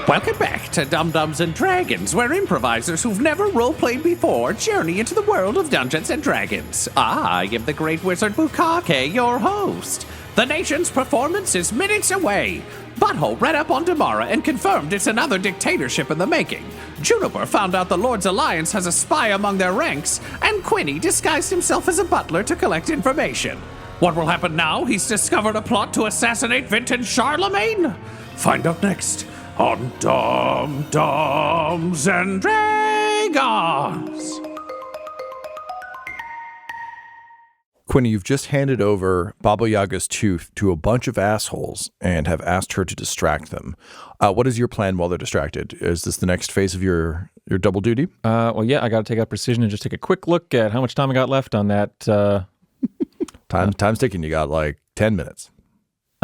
Welcome back to Dum-Dums and Dragons, where improvisers who've never role-played before journey into the world of Dungeons and Dragons. I am the Great Wizard Bukake, your host. The nation's performance is minutes away. Butthole read up on Demarra and confirmed it's another dictatorship in the making. Juniper found out the Lord's Alliance has a spy among their ranks, and Quinny disguised himself as a butler to collect information. What will happen now? He's discovered a plot to assassinate Vinten Charlamagne? Find out next on Dum-Dums and Dragons. Quinny, you've just handed over Baba Yaga's tooth to a bunch of assholes and have asked her to distract them. What is your plan while they're distracted? Is this the next phase of your double duty? Well, yeah, I got to take out precision and just take a quick look at how much time I got left on that. Time's ticking. You got like 10 minutes.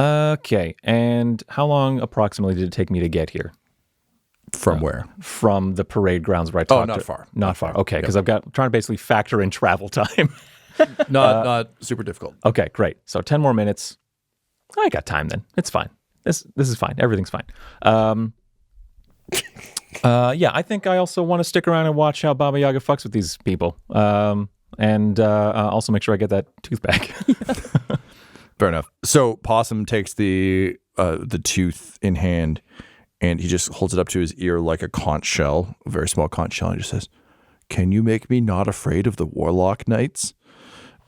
Okay, and how long approximately did it take me to get here? From where? From the parade grounds where I talked. Not far. Not far. Okay, because I'm trying to basically factor in travel time. Not super difficult. Okay, great. So 10 more minutes. I got time then. It's fine. This is fine. Everything's fine. Yeah, I think I also want to stick around and watch how Baba Yaga fucks with these people. And also make sure I get that tooth back. Fair enough. So Possum takes the tooth in hand, and he just holds it up to his ear like a conch shell, a very small conch shell, and just says, "Can you make me not afraid of the Warlock Knights?"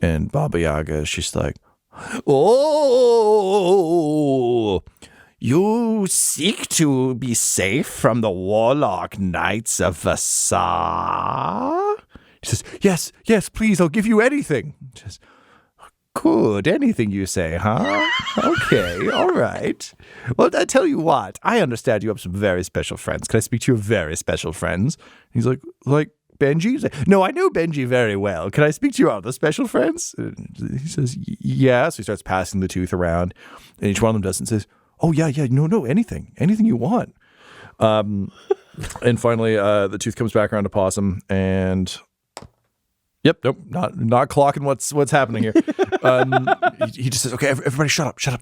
And Baba Yaga, she's like, "Oh, you seek to be safe from the Warlock Knights of Vassar?" He says, yes, please, I'll give you anything. She says, "Good, anything you say, huh? Okay, all right. Well, I tell you what, I understand you have some very special friends. Can I speak to your very special friends?" He's like Benji? He's like, "No, I know Benji very well. Can I speak to your other special friends?" He says, "Yeah." So he starts passing the tooth around, and each one of them does and says, "Oh, yeah, no, anything you want." And finally, the tooth comes back around to Possum, and nope, not clocking what's happening here. He just says, "Okay, everybody shut up. I'm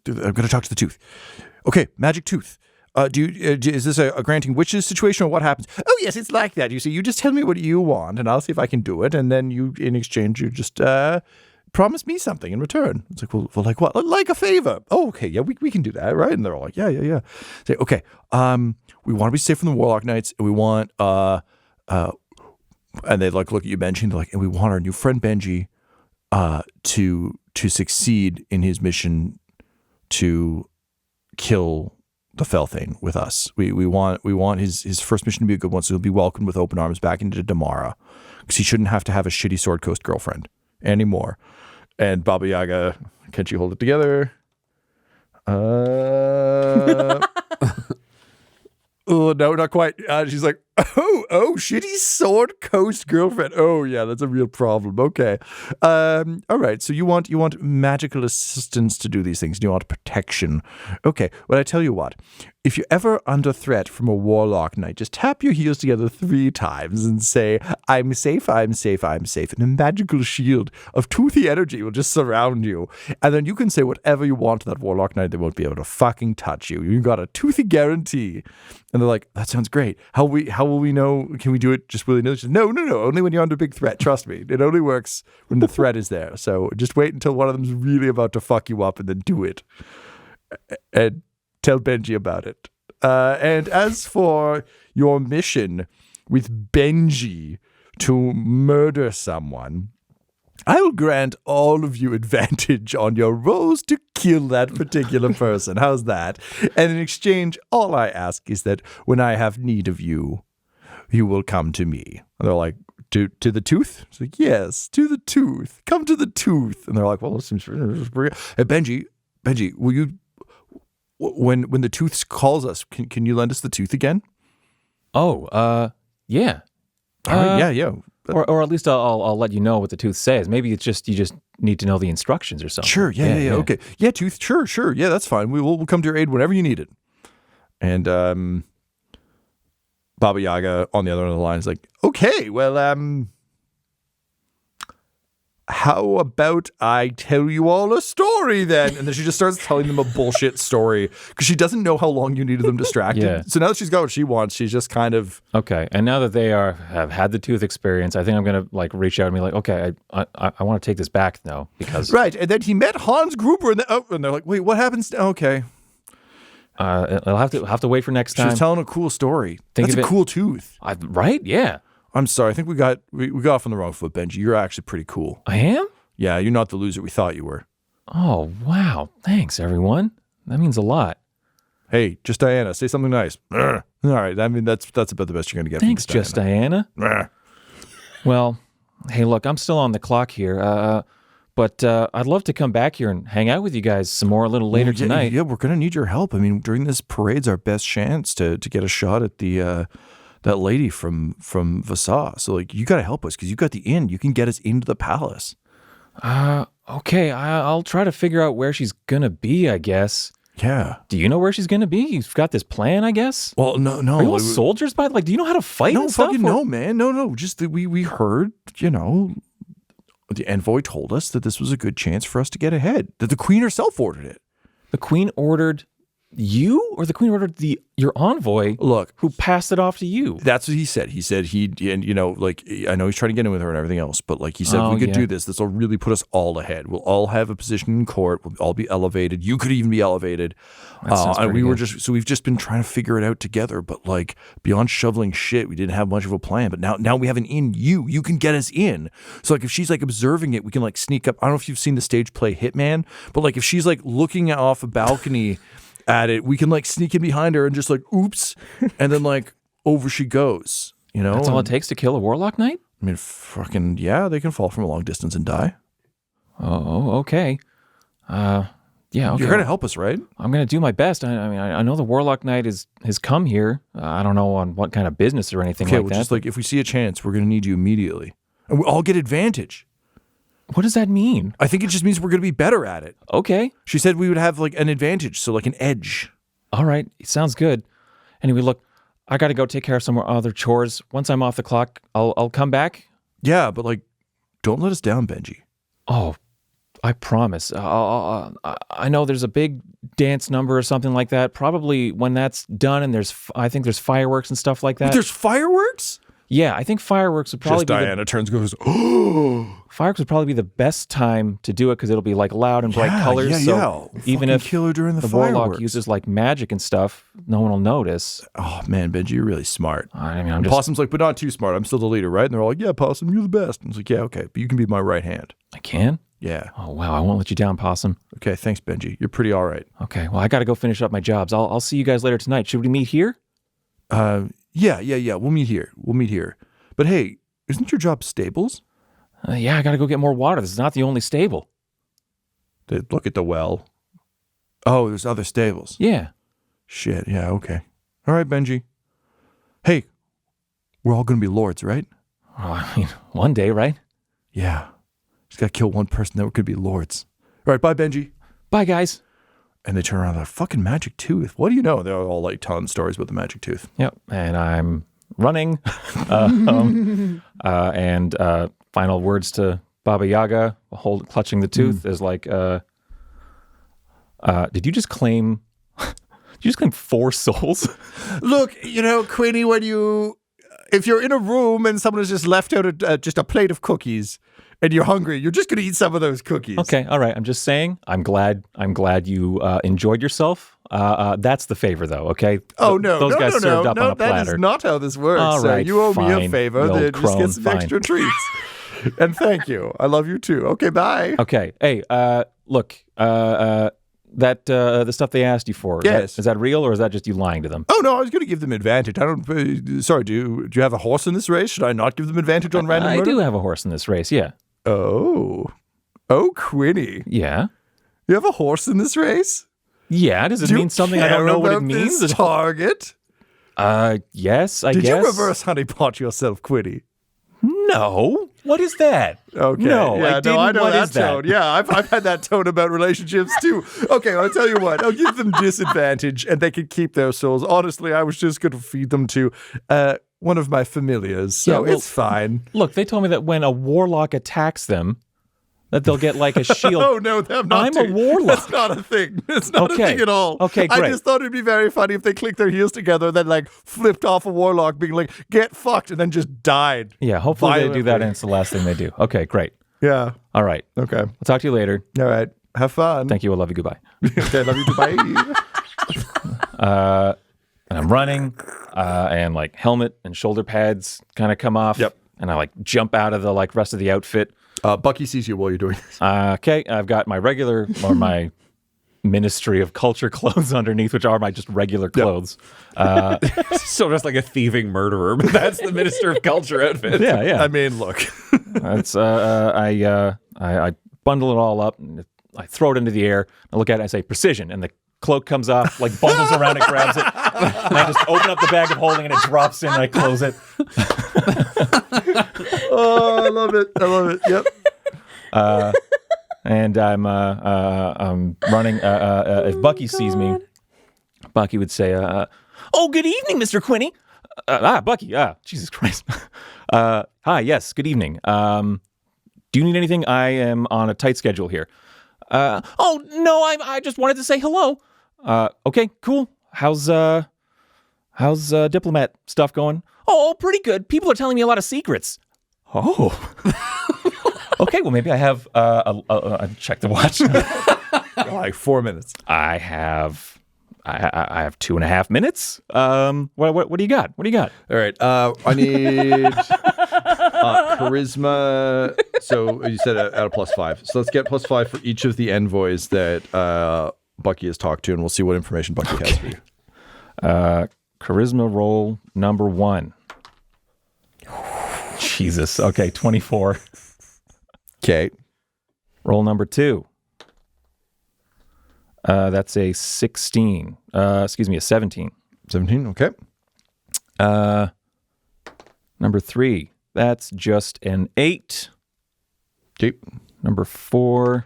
going to talk to the tooth. Okay, magic tooth. Is this a granting wishes situation, or what happens?" "Oh, yes, it's like that. You see, you just tell me what you want, and I'll see if I can do it, and then you, in exchange, you just promise me something in return." It's like, well, like what? Like a favor. "Oh, okay, yeah, we can do that, right?" And they're all like, yeah. Say, "Okay, we want to be safe from the Warlock Knights, and we want and they like look at you, Benji, and they're like, and we want our new friend Benji to succeed in his mission to kill the Felthane with us. We want his first mission to be a good one, so he'll be welcomed with open arms back into Demarra, because he shouldn't have to have a shitty Sword Coast girlfriend anymore." And Baba Yaga, can she hold it together? Oh, no, not quite. She's like, oh, shitty Sword Coast girlfriend. Oh, yeah, that's a real problem. Okay. All right, so you want magical assistance to do these things. You want protection. Okay, well, I tell you what. If you're ever under threat from a Warlock Knight, just tap your heels together 3 times and say, I'm safe, I'm safe, I'm safe. And a magical shield of toothy energy will just surround you. And then you can say whatever you want to that Warlock Knight. They won't be able to fucking touch you. You got a toothy guarantee. And they're like, that sounds great. How will we know? Can we do it just willy-nilly? No. Only when you're under big threat. Trust me. It only works when the threat is there. So just wait until one of them's really about to fuck you up and then do it. And tell Benji about it. And as for your mission with Benji to murder someone, I will grant all of you advantage on your rolls to kill that particular person. How's that? And in exchange, all I ask is that when I have need of you, you will come to me. And they're like, to the tooth? It's like, yes, to the tooth. Come to the tooth. And they're like, well, this seems pretty. Hey, Benji, will you, when the tooth calls us, can you lend us the tooth again? Oh, yeah. All right, yeah. Or at least I'll let you know what the tooth says. Maybe it's just you just need to know the instructions or something. Sure, yeah. Okay, yeah, tooth. Sure, yeah, that's fine. We'll come to your aid whenever you need it. And Baba Yaga on the other end of the line is like, okay, well, how about I tell you all a story then? And then she just starts telling them a bullshit story because she doesn't know how long you needed them distracted. Yeah. So now that she's got what she wants, she's just kind of... Okay, and now that they have had the tooth experience, I think I'm going to like reach out and be like, okay, I want to take this back now because... Right, and then he met Hans Gruber and they're like, wait, what happens? Okay. I'll have to wait for next time. She's telling a cool story. That's a cool tooth. Right? Yeah. I'm sorry. I think we got off on the wrong foot, Benji. You're actually pretty cool. I am? Yeah, you're not the loser we thought you were. Oh, wow. Thanks, everyone. That means a lot. Hey, just Diana, say something nice. All right. I mean, that's about the best you're going to get. Thanks, from just Diana. Well, hey, look, I'm still on the clock here. But I'd love to come back here and hang out with you guys some more a little later tonight. Yeah, we're going to need your help. I mean, during this parade's our best chance to get a shot at the that lady from Vassar. So, like, you got to help us because you got the inn. You can get us into the palace. Okay, I'll try to figure out where she's going to be, I guess. Yeah. Do you know where she's going to be? You've got this plan, I guess? Well, no. Are you all soldiers, by like, do you know how to fight No, and stuff? fucking no, man. No. Just that we heard, the envoy told us that this was a good chance for us to get ahead, that the queen herself ordered it. The queen ordered you, or the queen ordered your envoy? Look, who passed it off to you? That's what he said. He said I know he's trying to get in with her and everything else, but like he said, if we could do this will really put us all ahead. We'll all have a position in court. We'll all be elevated. You could even be elevated. And we've just been trying to figure it out together. But like beyond shoveling shit, we didn't have much of a plan. But now we have an in. You can get us in. So like if she's like observing it, we can like sneak up. I don't know if you've seen the stage play Hitman, but like if she's like looking off a balcony at it, we can like sneak in behind her and just like oops, and then like over she goes. That's all it takes to kill a warlock knight? I mean, fucking yeah, they can fall from a long distance and die. Oh, okay. Yeah, okay. You're gonna help us, right? I'm gonna do my best. I know the warlock knight has come here. I don't know on what kind of business or anything like that. Just like if we see a chance, we're gonna need you immediately, and we all get advantage. What does that mean? I think it just means we're going to be better at it. Okay. She said we would have like an advantage, so like an edge. All right. Sounds good. Anyway, look, I got to go take care of some other chores. Once I'm off the clock, I'll come back. Yeah, but like, don't let us down, Benji. Oh, I promise. I know there's a big dance number or something like that. Probably when that's done and I think there's fireworks and stuff like that. But there's fireworks? Yeah, I think fireworks would probably Diana turns and goes, oh. Fireworks would probably be the best time to do it because it'll be like loud and bright colors. So even if kill her during the warlock uses like magic and stuff, no one will notice. Oh man, Benji, you're really smart. I mean, Possum's like, but not too smart. I'm still the leader, right? And they're all like, yeah, Possum, you're the best. And I was like, yeah, okay, but you can be my right hand. I can? Yeah. Oh wow, I won't let you down, Possum. Okay, thanks, Benji. You're pretty all right. Okay, well I got to go finish up my jobs. I'll see you guys later tonight. Should we meet here? Yeah. We'll meet here. But hey, isn't your job stables? Yeah, I got to go get more water. This is not the only stable. Look at the well. Oh, there's other stables. Yeah. Shit, yeah, okay. All right, Benji. Hey, we're all going to be lords, right? Oh, I mean, one day, right? Yeah. Just got to kill one person, then we could be lords. All right, bye, Benji. Bye, guys. And they turn around, the fucking magic tooth. What do you know? They're all like telling stories about the magic tooth. Yep, and I'm running. And final words to Baba Yaga, clutching the tooth, is like, did you just claim 4 souls? Look, Quinny, if you're in a room and someone has just left out just a plate of cookies and you're hungry, you're just going to eat some of those cookies. Okay, all right. I'm just saying, I'm glad you enjoyed yourself. That's the favor, though, okay? Oh, no. Those guys served up on a platter. That is not how this works. All right, you owe me a fine, favor. Then just get some extra treats. And thank you. I love you, too. Okay, bye. Okay. Hey, look, the stuff they asked you for, yes. Is that real, or is that just you lying to them? Oh, no, I was going to give them advantage. Sorry, do you have a horse in this race? Should I not give them advantage on random murder? I do have a horse in this race, yeah. Oh, Quinny. Yeah? You have a horse in this race? Yeah, does it mean something I don't know what it means? This target? Yes, I guess. Did you reverse honeypot yourself, Quinny? No. What is that? Okay. No, yeah, I didn't. I know what that is tone. That? Yeah, I've had that tone about relationships too. Okay, I'll tell you what. I'll give them disadvantage and they can keep their souls. Honestly, I was just going to feed them to one of my familiars, so it's fine. Look, they told me that when a warlock attacks them, that they'll get like a shield. Oh, no, I'm not I'm a warlock. That's not a thing. It's not a Okay. thing at all. Okay, great. I just thought it'd be very funny if they clicked their heels together and then like flipped off a warlock being like, get fucked, and then just died. Yeah, hopefully they do that violently. and it's the last thing they do. Okay, great. Yeah. All right. Okay. I'll talk to you later. All right. Have fun. Thank you. I love you. Goodbye. Okay, love you. Goodbye. And I'm running, and like helmet and shoulder pads kind of come off. Yep. And I like jump out of the like rest of the outfit. Bucky sees you while you're doing this. Okay, I've got my regular or my Ministry of Culture clothes underneath, which are my just regular clothes. So just like a thieving murderer, but that's the Minister of Culture outfit. Yeah. I mean, look. That's I bundle it all up and I throw it into the air. I look at it and I say precision, and the cloak comes off, like bundles around it, grabs it, and I just open up the bag of holding and it drops in and I close it. Oh, I love it. I love it. Yep. And I'm running. If Bucky sees me, Bucky would say, "Oh, good evening, Mr. Quinny." Bucky. Jesus Christ. Hi. Yes. Good evening. Do you need anything? I am on a tight schedule here. Oh no, I just wanted to say hello. Okay, cool. How's diplomat stuff going? Oh, pretty good. People are telling me a lot of secrets. Oh. Okay, well maybe I have check the watch. Like 4 minutes. I have 2.5 minutes. What do you got? What do you got? All right. I need charisma. So you said out of +5. So let's get +5 for each of the envoys that Bucky has talked to, and we'll see what information Bucky has for you. Charisma roll number 1. Jesus. Okay, 24. Okay. Roll number 2. That's a 16. A 17. 17. Okay. Number 3. That's just an 8. Okay. Number 4.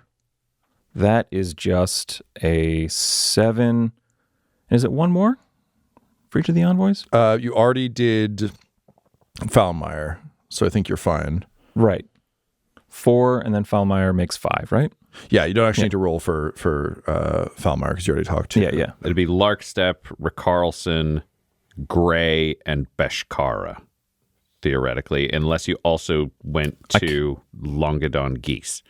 That is just a 7. Is it one more for each of the envoys? You already did Falmeyer, so I think you're fine. Right. 4, and then Falmeyer makes 5, right? Yeah, you don't actually need to roll for Falmeyer because you already talked to. Yeah. It'd be Larkstep, Ricarlson, Gray, and Beshkara, theoretically, unless you also went to Longadon Geese.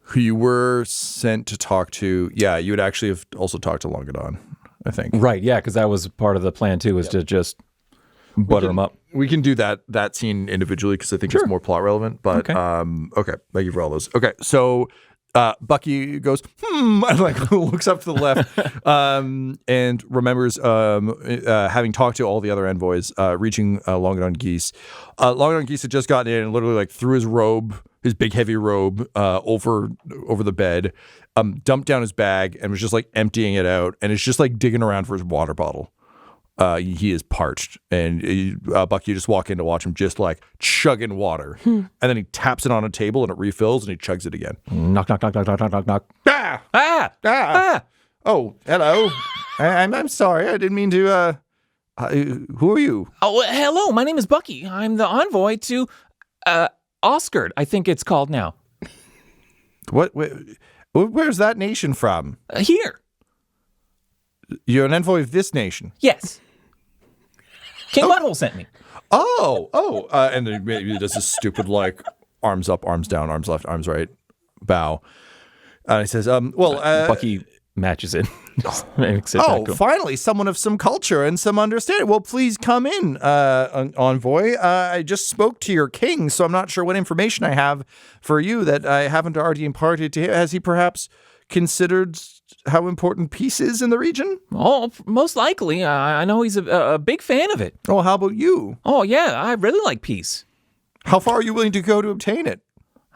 Who you were sent to talk to. Yeah, you would actually have also talked to Longadon, I think. Right, yeah, because that was part of the plan, too, was to just butter them up. We can do that scene individually because I think it's more plot relevant. But okay, thank you for all those. Okay, so Bucky goes and like looks up to the left and remembers having talked to all the other envoys, reaching Longadon Geese. Longadon Geese had just gotten in and literally like threw his robe, his big heavy robe, over the bed, dumped down his bag and was just like emptying it out, and is just like digging around for his water bottle. He is parched, and Bucky, you just walk in to watch him just like chugging water, and then he taps it on a table and it refills, and he chugs it again. Knock, knock, knock, knock, knock, knock, knock, knock. Ah! Oh, hello. I'm sorry. I didn't mean to. Who are you? Oh, hello. My name is Bucky. I'm the envoy to Oscar, I think it's called now. What? Where's that nation from? Here. You're an envoy of this nation. Yes. King Butthole sent me. And then maybe does this stupid like arms up, arms down, arms left, arms right, bow. And he says, Bucky matches it. Makes it back to him. Finally, someone of some culture and some understanding. Well, please come in, envoy. I just spoke to your king, so I'm not sure what information I have for you that I haven't already imparted to him. Has he perhaps considered how important peace is in the region? Oh, most likely. I know he's a big fan of it. Oh, how about you? Oh, yeah. I really like peace. How far are you willing to go to obtain it?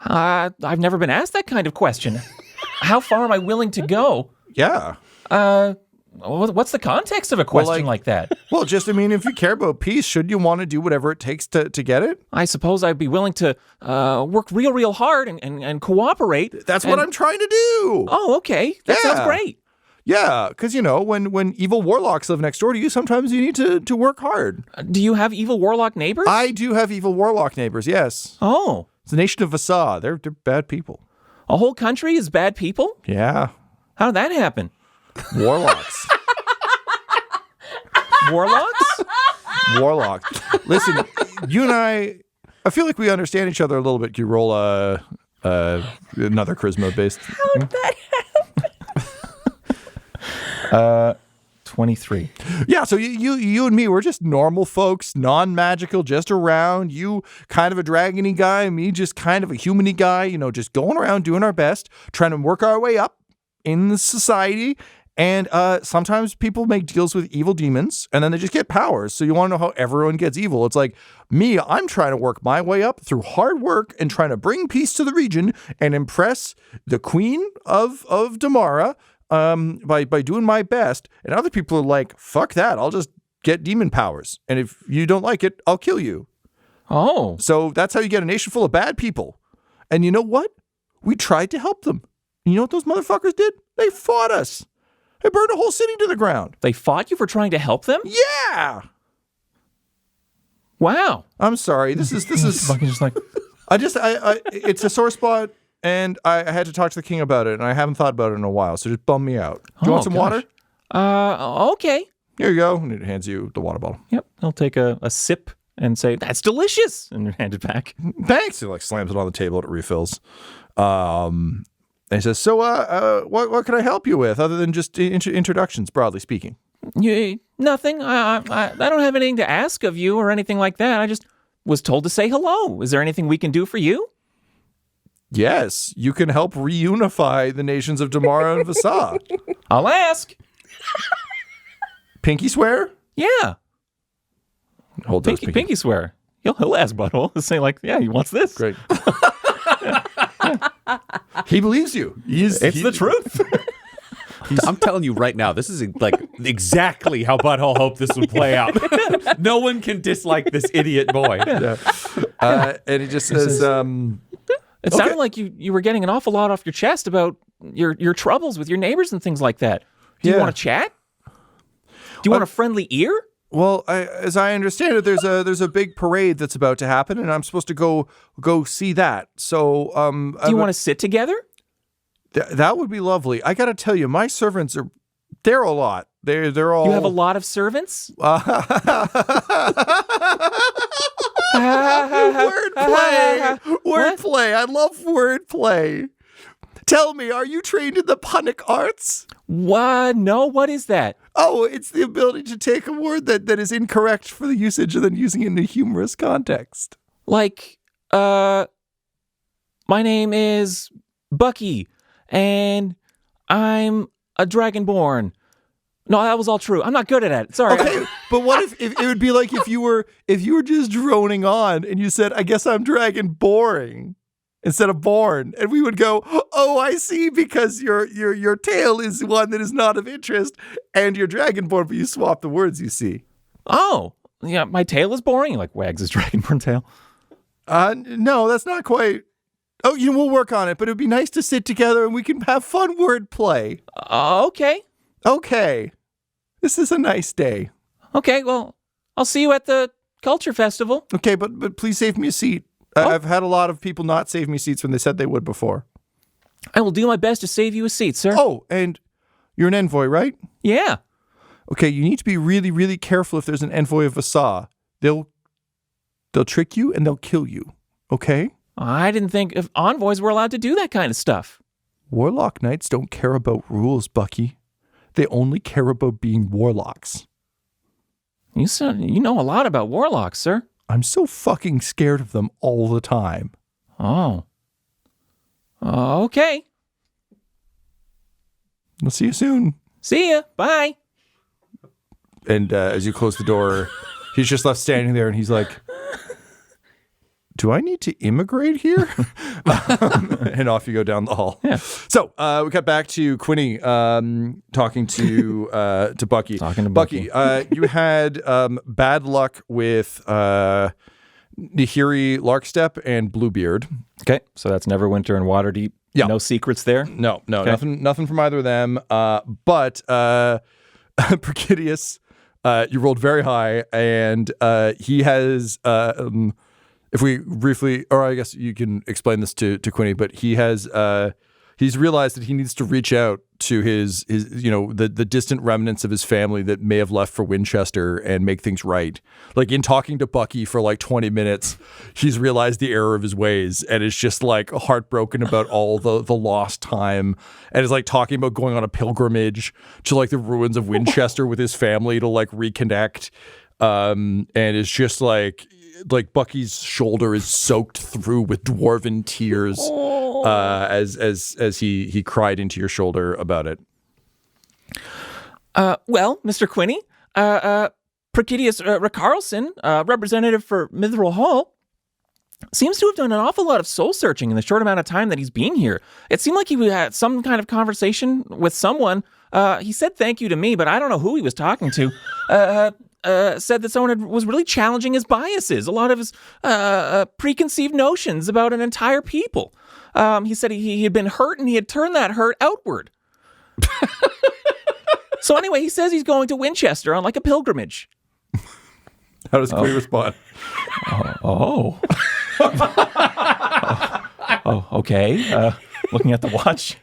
I've never been asked that kind of question. How far am I willing to go? Yeah. What's the context of a question like that? Well, just, I mean, if you care about peace, should you want to do whatever it takes to get it? I suppose I'd be willing to work real hard and cooperate. That's what I'm trying to do. Oh, okay. That sounds great. Yeah, because, you know, when evil warlocks live next door to you, sometimes you need to work hard. Do you have evil warlock neighbors? I do have evil warlock neighbors, yes. Oh. It's the nation of Vasa. They're bad people. A whole country is bad people? Yeah. How did that happen? Warlocks. Warlocks? Warlocks. Listen, you and I feel like we understand each other a little bit. Can you roll another charisma based? How did that happen? 23. Yeah, so you and me, we're just normal folks, non-magical, just around. You kind of a dragony guy, me just kind of a humany guy, just going around doing our best, trying to work our way up in the society. And sometimes people make deals with evil demons and then they just get powers. So you want to know how everyone gets evil. It's like me, I'm trying to work my way up through hard work and trying to bring peace to the region and impress the queen of Demarra by doing my best. And other people are like, fuck that. I'll just get demon powers. And if you don't like it, I'll kill you. Oh. So that's how you get a nation full of bad people. And you know what? We tried to help them. And you know what those motherfuckers did? They fought us. They burned a whole city to the ground. They fought you for trying to help them? Yeah. Wow. I'm sorry. This is Fucking just like, I it's a sore spot and I had to talk to the king about it and I haven't thought about it in a while. So just bum me out. Do you want some water? Okay. Here you go. And it hands you the water bottle. Yep. I'll take a sip and say, that's delicious. And hand it back. Thanks. He slams it on the table and it refills. And he says, so what can I help you with other than just introductions, broadly speaking? Nothing. I don't have anything to ask of you or anything like that. I just was told to say hello. Is there anything we can do for you? Yes, you can help reunify the nations of Demarra and Vasa. I'll ask. Pinky swear? Yeah. Hold those Pinky swear. He'll ask Butthole to say he wants this. Great. He believes you. It's the truth. I'm telling you right now, this is exactly how Butthole hoped this would play out. No one can dislike this idiot boy. Yeah. And he just says, it sounded like you were getting an awful lot off your chest about your troubles with your neighbors and things like that. Do you want to chat? Do you want a friendly ear? Well, as I understand it, there's a big parade that's about to happen, and I'm supposed to go see that. So, do you want to sit together? That would be lovely. I got to tell you, my servants they're a lot. They're all. You have a lot of servants? Wordplay. I love wordplay. Tell me, are you trained in the punic arts? What? No, what is that? Oh, it's the ability to take a word that is incorrect for the usage and then using it in a humorous context. Like, my name is Bucky, and I'm a dragonborn. No, that was all true. I'm not good at it. Sorry. Okay, but what if it would be like if you were just droning on and you said, I guess I'm dragon boring instead of born, and we would go, oh, I see, because your tail is one that is not of interest, and you're dragonborn, but you swap the words, you see. Oh, yeah, my tail is boring. He wags his dragonborn tail. No, that's not quite. Oh, we'll work on it, but it'd be nice to sit together and we can have fun word play. Okay. Okay. This is a nice day. Okay, well, I'll see you at the culture festival. Okay, but please save me a seat. I've had a lot of people not save me seats when they said they would before. I will do my best to save you a seat, sir. Oh, and you're an envoy, right? Yeah. Okay, you need to be really, really careful if there's an envoy of Vasa. They'll trick you and they'll kill you. Okay? I didn't think if envoys were allowed to do that kind of stuff. Warlock knights don't care about rules, Bucky. They only care about being warlocks. You know a lot about warlocks, sir. I'm so fucking scared of them all the time. Oh. Okay. We'll see you soon. See ya. Bye. And as you close the door, he's just left standing there and he's like, do I need to immigrate here? And off you go down the hall. Yeah. So we got back to Quinny talking to Bucky. Talking to Bucky. You had bad luck with Nahiri Larkstep and Bluebeard. Okay, so that's Neverwinter and Waterdeep. Yeah. No secrets there? No, Okay. nothing from either of them. But Perkidius, you rolled very high, and he has if we briefly, or I guess you can explain this to Quinny, but he has he's realized that he needs to reach out to his the distant remnants of his family that may have left for Winchester and make things right. Like in talking to Bucky for like 20 minutes, he's realized the error of his ways and is just like heartbroken about all the lost time, and is like talking about going on a pilgrimage to like the ruins of Winchester with his family to like reconnect, and is just like Bucky's shoulder is soaked through with dwarven tears as he cried into your shoulder about it. Well, Mr. Quinny, Procedius Carlson, representative for Mithril Hall, seems to have done an awful lot of soul searching in the short amount of time that he's been here. It seemed like he had some kind of conversation with someone. He said thank you to me, but I don't know who he was talking to. Said that someone was really challenging his biases, a lot of his preconceived notions about an entire people. He said he had been hurt and he had turned that hurt outward. So anyway, he says he's going to Winchester on like a pilgrimage. How does Quinny respond? Oh, okay. Looking at the watch.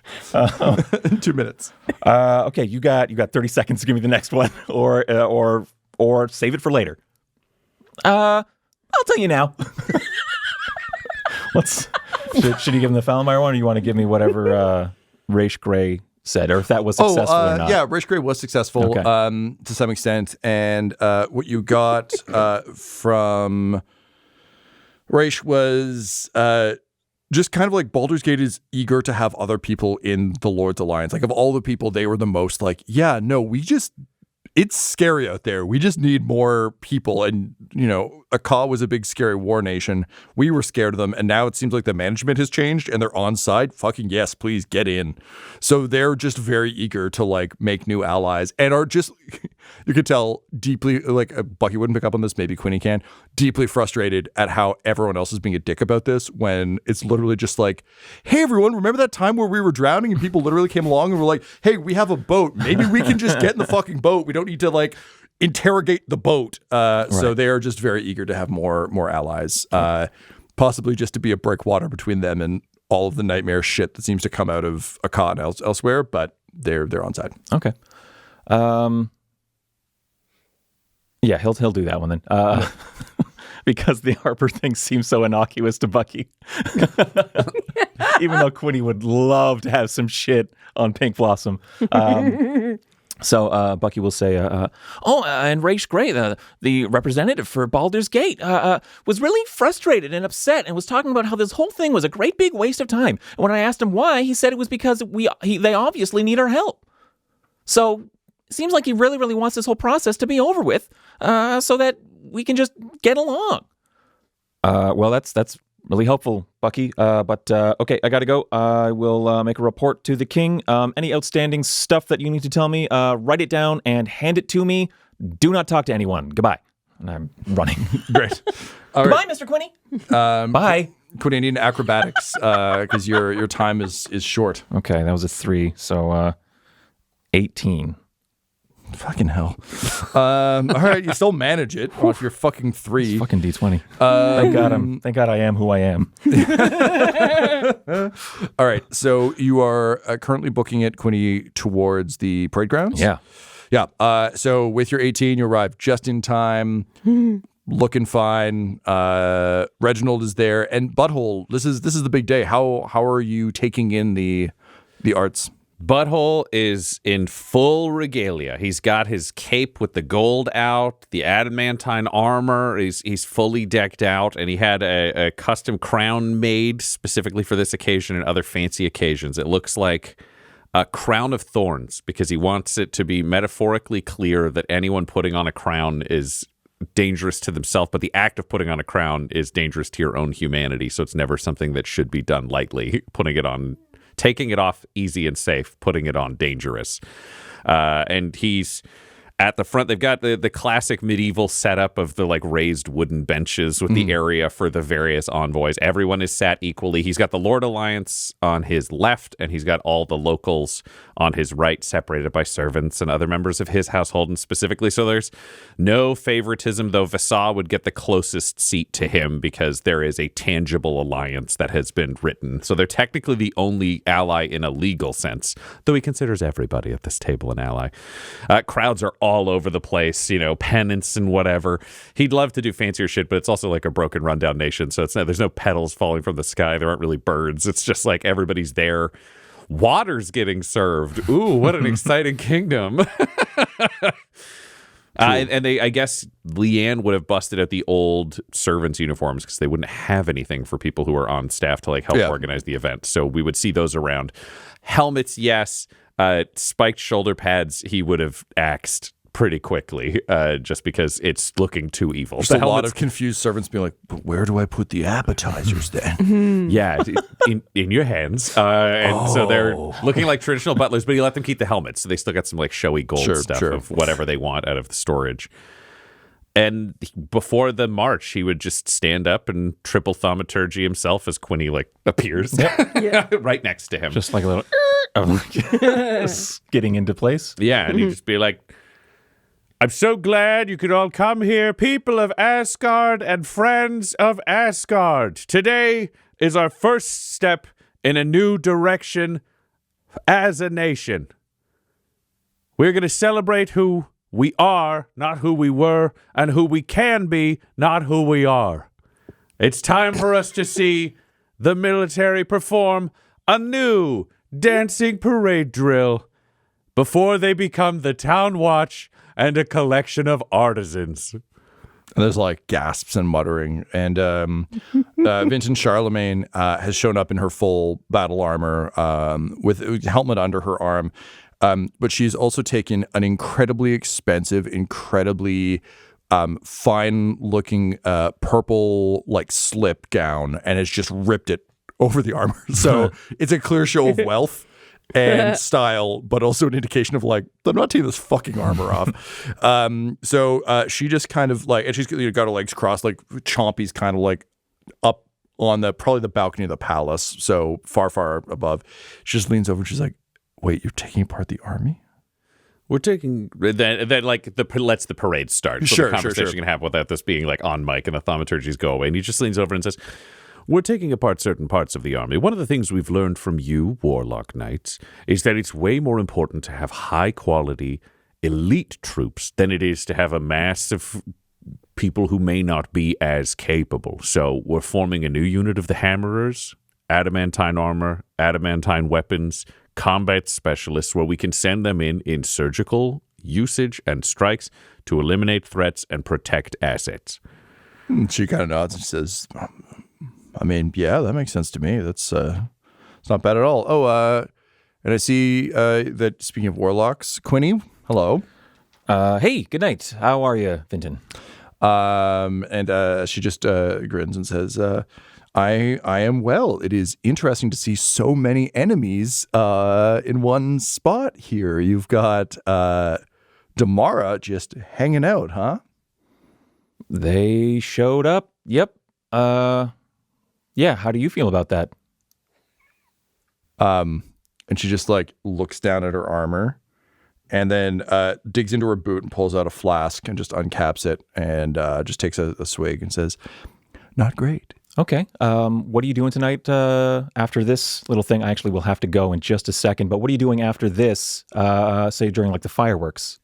2 minutes. Okay, you got 30 seconds to give me the next one, or save it for later. I'll tell you now. Should you give him the Falmire one, or you want to give me whatever Raish Gray said, or if that was successful or not? Yeah, Raish Gray was successful to some extent, and what you got from Raish was just kind of like Baldur's Gate is eager to have other people in the Lord's Alliance. Like of all the people, they were the most like, yeah, no, it's scary out there. We just need more people. And, Akka was a big scary war nation. We were scared of them. And now it seems like the management has changed and they're on side. Fucking yes, please get in. So they're just very eager to like make new allies and are just, you could tell deeply, like Bucky wouldn't pick up on this. Maybe Quinny can. Deeply frustrated at how everyone else is being a dick about this when it's literally just like, hey, everyone, remember that time where we were drowning and people literally came along and were like, hey, we have a boat. Maybe we can just get in the fucking boat. We don't need to like interrogate the boat. Right. So they're just very eager to have more allies, possibly just to be a breakwater between them and all of the nightmare shit that seems to come out of Akka and elsewhere. But they're on side. Okay. Yeah, he'll do that one then. Because the Harper thing seems so innocuous to Bucky. Even though Quinny would love to have some shit on Pink Blossom. So Bucky will say, and Raish Gray, the representative for Baldur's Gate, was really frustrated and upset and was talking about how this whole thing was a great big waste of time. And when I asked him why, he said it was because they obviously need our help. So it seems like he really, really wants this whole process to be over with so that we can just get along. Well, that's really helpful, Bucky. But okay, I gotta go. I will make a report to the king. Any outstanding stuff that you need to tell me, write it down and hand it to me. Do not talk to anyone. Goodbye. And I'm running. Great. Goodbye, Mr. Quinny. Bye. Quinny, need acrobatics because your time is short. Okay, that was a 3. So 18. Fucking hell. All right, you still manage it off your fucking 3. It's fucking D20. Thank God I am who I am. All right, so you are currently booking it, Quinny, towards the parade grounds? Yeah. Yeah. So with your 18, you arrive just in time, looking fine. Reginald is there. And Butthole, this is the big day. How are you taking in the arts? Butthole is in full regalia. He's got his cape with the gold out, the adamantine armor. He's fully decked out, and he had a custom crown made specifically for this occasion and other fancy occasions. It looks like a crown of thorns because he wants it to be metaphorically clear that anyone putting on a crown is dangerous to themselves, but the act of putting on a crown is dangerous to your own humanity, so it's never something that should be done lightly. Putting it on... Taking it off easy and safe, putting it on dangerous. And he's At the front, they've got the classic medieval setup of the like raised wooden benches with the area for the various envoys. Everyone is sat equally. He's got the Lord Alliance on his left, and he's got all the locals on his right, separated by servants and other members of his household, and specifically. So there's no favoritism, though Vassal would get the closest seat to him because there is a tangible alliance that has been written. So they're technically the only ally in a legal sense, though he considers everybody at this table an ally. Crowds are all over the place, pennants and whatever. He'd love to do fancier shit, but it's also like a broken, rundown nation. So there's no petals falling from the sky. There aren't really birds. It's just like everybody's there. Water's getting served. Ooh, what an exciting kingdom. And I guess Leanne would have busted out the old servants' uniforms because they wouldn't have anything for people who are on staff to like help organize the event. So we would see those around. Helmets, yes. Spiked shoulder pads, he would have axed pretty quickly, just because it's looking too evil. There's a lot of confused servants being like, but where do I put the appetizers then? Yeah, in your hands. So they're looking like traditional butlers, but you let them keep the helmets. So they still got some like showy gold stuff of whatever they want out of the storage. And before the march, he would just stand up and triple thaumaturgy himself as Quinny like appears right next to him. Just like a little getting into place. Yeah, and he'd just be like, I'm so glad you could all come here, people of Asgard and friends of Asgard. Today is our first step in a new direction as a nation. We're going to celebrate who we are, not who we were, and who we can be, not who we are. It's time for us to see the military perform a new dancing parade drill before they become the town watch and a collection of artisans. And there's like gasps and muttering. And Vinten Charlamagne has shown up in her full battle armor with a helmet under her arm. But she's also taken an incredibly expensive, incredibly fine-looking purple like slip gown and has just ripped it over the armor. So it's a clear show of wealth and style, but also an indication of like, I'm not taking this fucking armor off. So she just kind of like, and she's got her legs crossed, like Chompy's kind of like up on probably the balcony of the palace. So far above. She just leans over and she's like, wait, you're taking apart the army? We're taking then like lets the parade start. So the conversation can have without this being like on mic and the thaumaturgies go away. And he just leans over and says, we're taking apart certain parts of the army. One of the things we've learned from you, Warlock Knights, is that it's way more important to have high-quality, elite troops than it is to have a mass of people who may not be as capable. So we're forming a new unit of the Hammerers, adamantine armor, adamantine weapons, combat specialists, where we can send them in surgical usage and strikes to eliminate threats and protect assets. She kind of nods and says, I mean, yeah, that makes sense to me. That's it's not bad at all. Oh, and I see that speaking of warlocks, Quinny, hello. Hey, good night. How are you, Vinten? And she just grins and says, I am well. It is interesting to see so many enemies in one spot here. You've got Demarra just hanging out, huh? They showed up. Yep. Yeah, how do you feel about that? And she just like looks down at her armor and then digs into her boot and pulls out a flask and just uncaps it and just takes a swig and says, not great. Okay. What are you doing tonight after this little thing? I actually will have to go in just a second, but what are you doing after this, say during like the fireworks?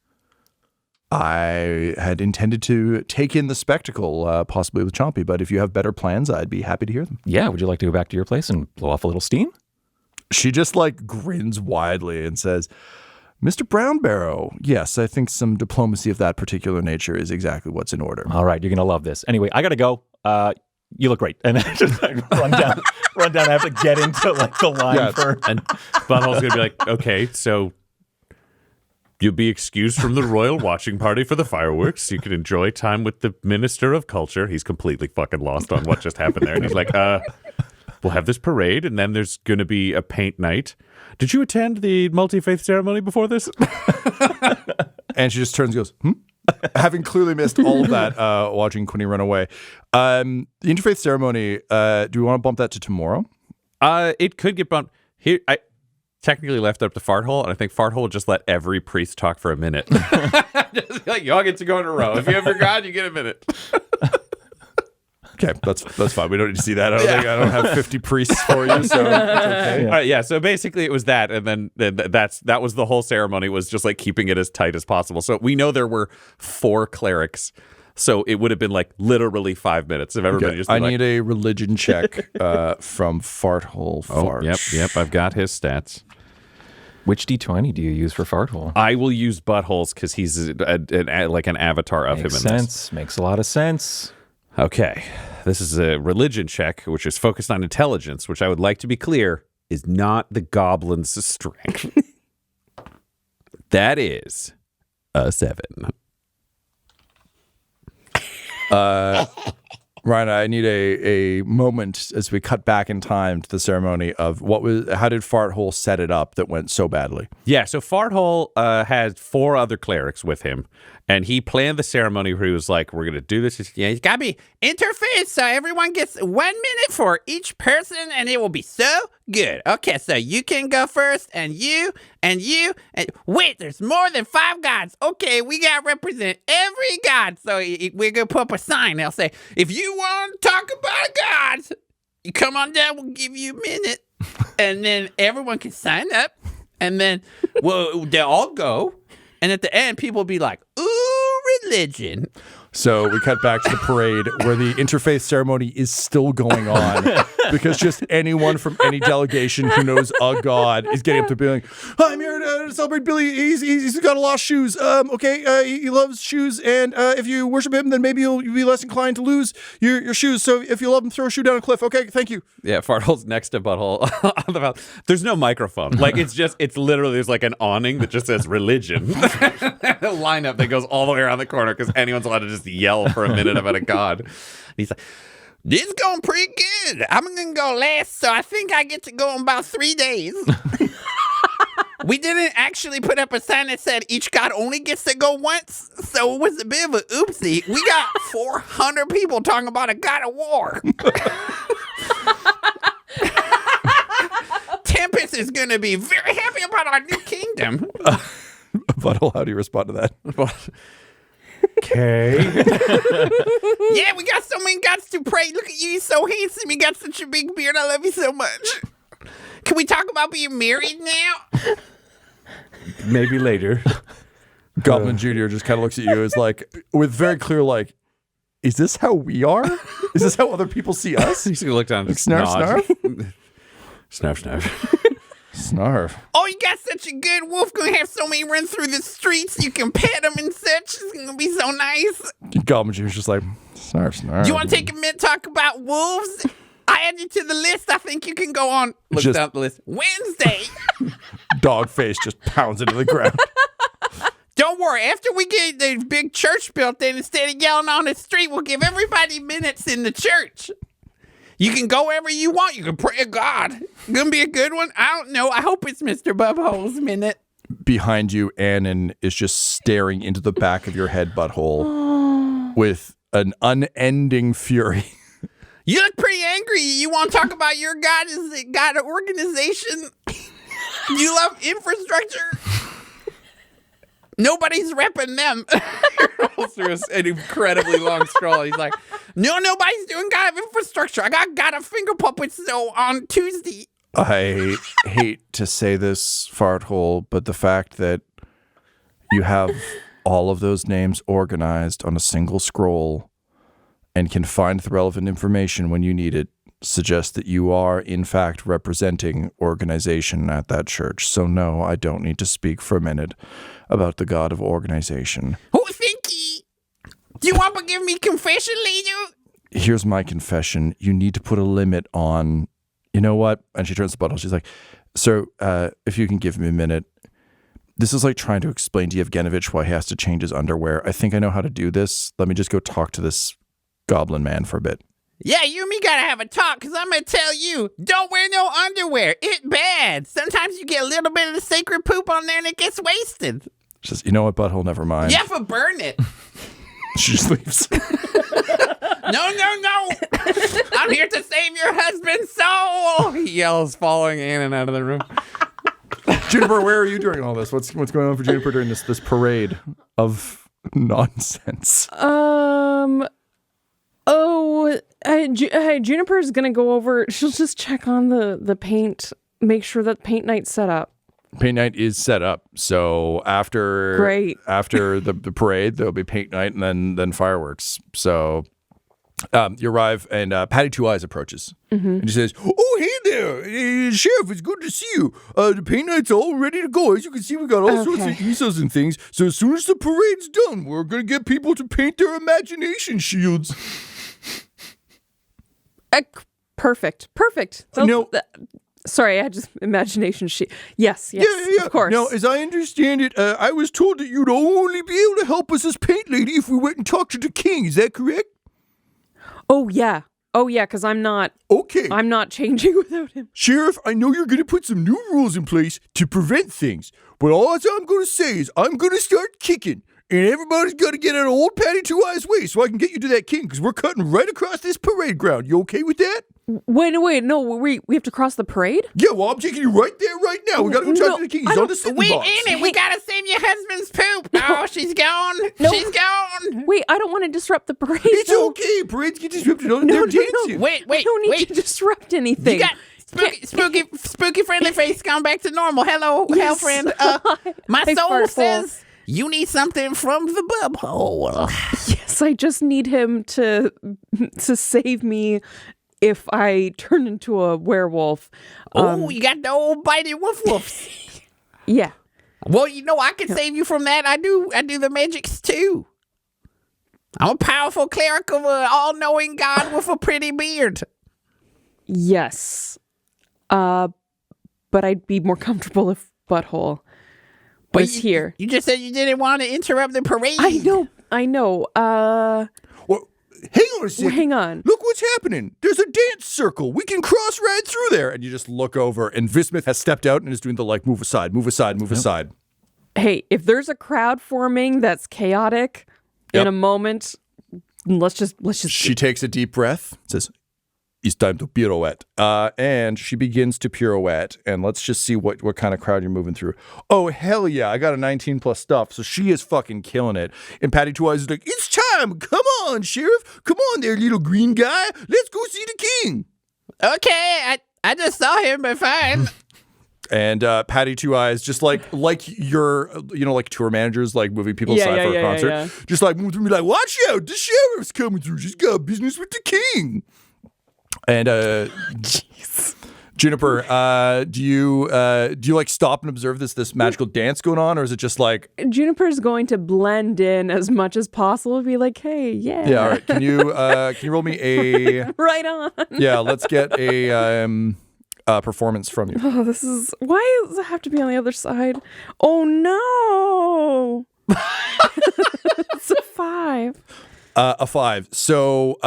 I had intended to take in the spectacle, possibly with Chompy, but if you have better plans, I'd be happy to hear them. Yeah, would you like to go back to your place and blow off a little steam? She just like grins widely and says, Mr. Brownbarrow, yes, I think some diplomacy of that particular nature is exactly what's in order. All right, you're going to love this. Anyway, I got to go. You look great. And I just like, run down. I have to get into like the line for... And Butthole's going to be like, okay, so... You'll be excused from the royal watching party for the fireworks. You can enjoy time with the Minister of Culture. He's completely fucking lost on what just happened there. And he's like, we'll have this parade, and then there's going to be a paint night. Did you attend the multi-faith ceremony before this? And she just turns and goes, having clearly missed all of that, watching Quinny run away. The interfaith ceremony, do we want to bump that to tomorrow? It could get bumped. Here, I technically left it up to Farthole, and I think Farthole will just let every priest talk for a minute. Just like, y'all get to go in a row. If you have your god, you get a minute. Okay, that's fine. We don't need to see that. I don't have 50 priests for you, so it's okay. Yeah. So basically, it was that, and then that was the whole ceremony. Was just like keeping it as tight as possible. So we know there were 4 clerics, so it would have been like literally 5 minutes if everybody just. I need a religion check from Farthole. Yep. I've got his stats. Which D20 do you use for Farthole? I will use Buttholes because he's like an avatar of Makes him in sense. this. Makes a lot of sense. Okay. This is a religion check, which is focused on intelligence, which I would like to be clear is not the goblin's strength. That is a 7. Ryan, I need a moment as we cut back in time to the ceremony of how did Farthole set it up that went so badly? Yeah, so Farthole had 4 other clerics with him, and he planned the ceremony where he was like, we're going to do this. Yeah, it's got to be interfaith, so everyone gets 1 minute for each person, and it will be so good. Okay, so you can go first, and you, and wait, there's more than 5 gods. Okay, we got to represent every god, so we're going to put up a sign. They'll say, if you want to talk about gods, you come on down, we'll give you a minute. And then everyone can sign up, and then, well, they'll all go. And at the end, people will be like, ooh, religion. So we cut back to the parade where the interfaith ceremony is still going on because just anyone from any delegation who knows a god is getting up to be like, I'm here to celebrate Billy. He's got a lot of shoes. He loves shoes. And if you worship him, then maybe you'll be less inclined to lose your shoes. So if you love him, throw a shoe down a cliff. Okay, thank you. Yeah, Farthole's next to Butthole. There's no microphone. Like, it's literally, there's like an awning that just says religion. A lineup that goes all the way around the corner because anyone's allowed to just yell for a minute about a god. And he's like, this is going pretty good. I'm going to go last, so I think I get to go in about 3 days. We didn't actually put up a sign that said each god only gets to go once, so it was a bit of an oopsie. We got 400 people talking about a god of war. Tempest is going to be very happy about our new kingdom. Butthole, how do you respond to that? Okay. Yeah, we got so many gods to pray. Look at you, you're so handsome. You got such a big beard. I love you so much. Can we talk about being married now? Maybe later. Goblin Jr. just kind of looks at you as like, with very clear like, is this how we are? Is this how other people see us? He's going to look down and Snarf, nod. snarf? Snarf. Snarf. Oh, you got such a good wolf. Gonna have so many run through the streets. You can pet them and such. It's gonna be so nice. Goblin Jr.'s just like, snarf, snarf. Do you want to take a minute to talk about wolves? I added you to the list. I think you can go on. Look Just- down the list. Wednesday. Dog face just pounds into the ground. Don't worry. After we get the big church built, then instead of yelling on the street, we'll give everybody minutes in the church. You can go wherever you want. You can pray to God. Gonna be a good one. I don't know. I hope it's Mr. Bubhole's minute. Behind you, Annan is just staring into the back of your head butthole with an unending fury. You look pretty angry. You want to talk about your God? Is it God organization? You love infrastructure? Nobody's repping them. Through an incredibly long scroll. He's like, nobody's doing God of infrastructure. I got God of finger puppets though on Tuesday. I hate to say this, Farthole, but the fact that you have all of those names organized on a single scroll and can find the relevant information when you need it suggests that you are, in fact, representing organization at that church. So no, I don't need to speak for a minute about the God of organization. Oh, thank you. Do you want to give me confession later? Here's my confession. You need to put a limit on, you know what? And she turns to Butthole. She's like, sir, if you can give me a minute. This is like trying to explain to Yevgenovich why he has to change his underwear. I think I know how to do this. Let me just go talk to this goblin man for a bit. Yeah, you and me gotta have a talk, because I'm gonna tell you, don't wear no underwear. It's bad. Sometimes you get a little bit of the sacred poop on there and it gets wasted. She says, you know what, Butthole, never mind. Yeah, but burn it. She just leaves. No. I'm here to save your husband's soul. He yells, falling in and out of the room. Juniper, where are you during all this? What's going on for Juniper during this parade of nonsense? Juniper's gonna go over. She'll just check on the paint, make sure that paint night's set up. Paint night is set up. So after the parade, there'll be paint night and then fireworks. So you arrive and Patty Two Eyes approaches and he says, "Oh, hey there, Sheriff! It's good to see you. The paint night's all ready to go. As you can see, we got all sorts of easels and things. So as soon as the parade's done, we're gonna get people to paint their imagination shields." Perfect. Sorry, I had just imagination sheet. Yes, Yeah. of course. Now, as I understand it, I was told that you'd only be able to help us as paint lady if we went and talked to the king. Is that correct? Oh yeah, because I'm not changing without him. Sheriff, I know you're going to put some new rules in place to prevent things, but all I'm going to say is I'm going to start kicking, and everybody's got to get out of old Patty Two Eyes' way so I can get you to that king, because we're cutting right across this parade ground. You okay with that? Wait, no, we have to cross the parade? Yeah, well, I'm taking you right there right now. We got to go talk to the king. He's on the sitting box. We gotta save your husband's poop. Oh, she's gone. No. She's gone. Wait, I don't want to disrupt the parade. It's okay. Parades get disrupted. They're dancing. Wait. I don't need to disrupt anything. You got spooky friendly face gone back to normal. Hello, friend. My Hey, soul Farthole. says you need something from the butthole. Yes, I just need him to save me if I turn into a werewolf. You got the old bitey woofs. Yeah. Well, I can save you from that. I do the magics too. I'm a powerful cleric of an all-knowing god with a pretty beard. Yes. But I'd be more comfortable if Butthole was here. You just said you didn't want to interrupt the parade. I know. Well, hang on a second. Hang on. Look what's happening. There's a dance circle. We can cross right through there. And you just look over, and Vismith has stepped out and is doing the move aside. Hey, if there's a crowd forming that's chaotic in a moment, let's just. She takes a deep breath, says, "It's time to pirouette." And she begins to pirouette. And let's just see what kind of crowd you're moving through. Oh, hell yeah. I got a 19 plus stuff. So she is fucking killing it. And Patty Two Eyes is like, "It's time. Come on, Sheriff. Come on there, little green guy. Let's go see the king." Okay, I just saw him, but fine. And Patty Two Eyes, just like your, like tour managers, like moving people aside for a concert, just like moving through me, like, "Watch out, the sheriff's coming through. She's got business with the king." And Juniper, do you like stop and observe this magical dance going on, or is it just like Juniper's going to blend in as much as possible and be like, "Hey, yeah." Yeah, all right. Can you roll me a Right on. Yeah, let's get a performance from you. Oh, why does it have to be on the other side? Oh no. It's a 5. A 5. So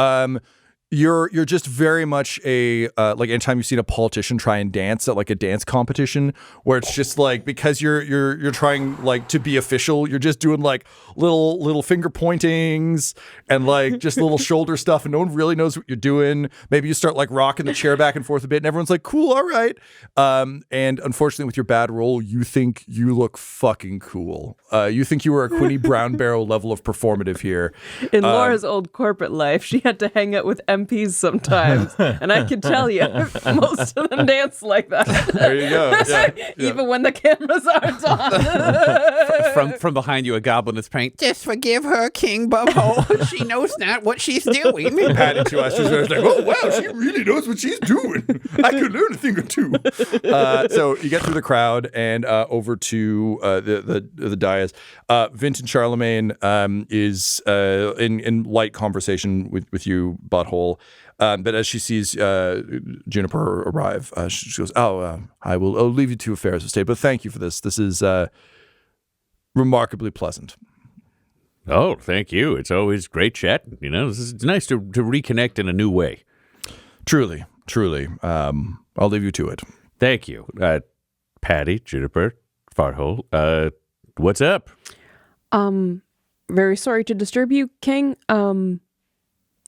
you're just very much a like anytime you've seen a politician try and dance at like a dance competition where it's just like, because you're trying like to be official, you're just doing like little finger pointings and like just little shoulder stuff, and no one really knows what you're doing. Maybe you start like rocking the chair back and forth a bit and everyone's like, "Cool, all right." And unfortunately with your bad roll, you think you look fucking cool. You think you were a Quinny Brown Barrow level of performative here. In Laura's old corporate life, she had to hang out with MPs sometimes, and I can tell you, most of them dance like that. There you go. Yeah. Even when the cameras aren't on. From behind you, a goblin is praying, "Just forgive her, King Butthole. She knows not what she's doing." Patty Two Eyes just like, "Oh wow, she really knows what she's doing. I could learn a thing or two." So you get through the crowd and over to the dais. Vinten Charlamagne is in light conversation with you, Butthole. But as she sees Juniper arrive, she goes, "I'll leave you to affairs of state, but thank you for this. This is remarkably pleasant." Oh, thank you. It's always great chatting. It's nice to reconnect in a new way. Truly. I'll leave you to it. Thank you, Patty, Juniper, Farthole. What's up? Very sorry to disturb you, King.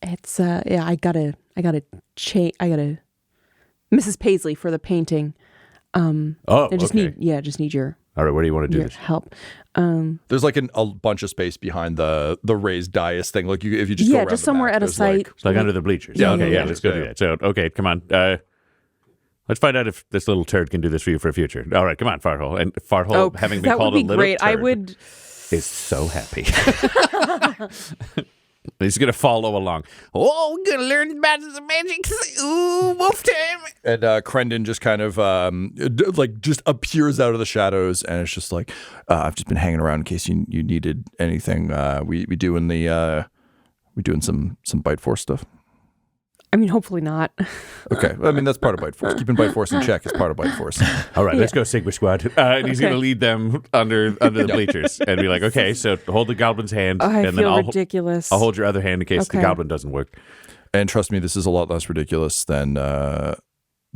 It's I gotta Mrs. Paisley for the painting. I just need your All right, what do you want to do? your help. There's like a bunch of space behind the raised dais thing. Like if you just go around just the somewhere back, at a there's site. It's like under the bleachers. Yeah, Okay, yeah, let's go do that. So, okay, come on. Let's find out if this little turd can do this for you for a future. All right, come on, Farthole. And Farthole, having been that called would a be little great. turd, I would. is so happy. He's going to follow along. Oh, we're gonna learn about the magic. Ooh, wolf time. And Crendon just kind of just appears out of the shadows, and it's just like, I've just been hanging around in case you needed anything. We doing some Bite Force stuff. I mean, hopefully not. Okay, I mean that's part of Bite Force. Keeping Bite Force in check is part of Bite Force. All right, let's go, Sigma Squad. And he's going to lead them under the bleachers and be like, okay, so hold the goblin's hand. I and feel then ridiculous. I'll hold your other hand in case the Okay. goblin doesn't work. And trust me, this is a lot less ridiculous than the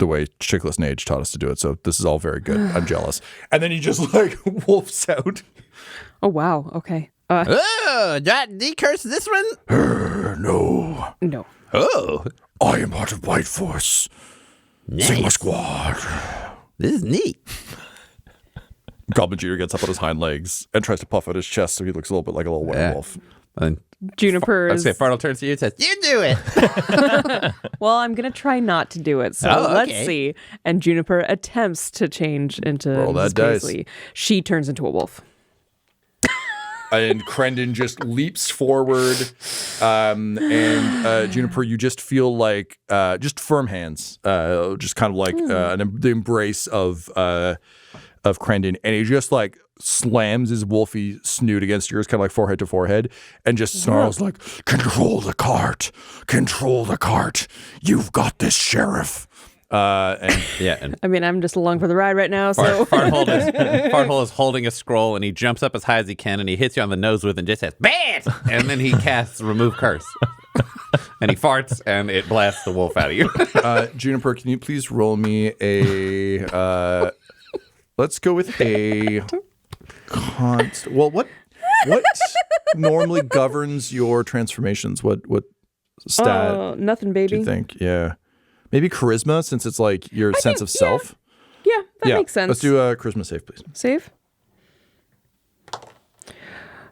way Chickless Nage taught us to do it. So this is all very good. I'm jealous. And then he just like wolfs out. Oh wow. Okay. Oh, do I decurse this one? No, No. Oh, I am part of Bite Force. Sigma nice. Squad. This is neat. Goblin Junior gets up on his hind legs and tries to puff out his chest so he looks a little bit like a little werewolf. And Juniper I'd is. say Fartle turns to you and says, You do it. Well, I'm gonna try not to do it. So Oh, let's okay. see. And Juniper attempts to change into Roll that Mrs. dice. Paisley. She turns into a wolf. And Crendon just leaps forward. And Juniper, you just feel like just firm hands, just kind of like the embrace of Crendon. And he just like slams his wolfy snoot against yours, kind of like forehead to forehead, and just snarls like, control the cart. Control the cart. You've got this, Sheriff. and I mean, I'm just along for the ride right now. So Farthole is holding a scroll, and he jumps up as high as he can, and he hits you on the nose with it and just says, "Bad!" And then he casts Remove Curse. And he farts, and it blasts the wolf out of you. Juniper, can you please roll me a... let's go with a... Well, what normally governs your transformations? What stat nothing, do you baby. think? Yeah. Maybe charisma, since it's like your sense of self. Yeah, that makes sense. Let's do a charisma save, please. Save.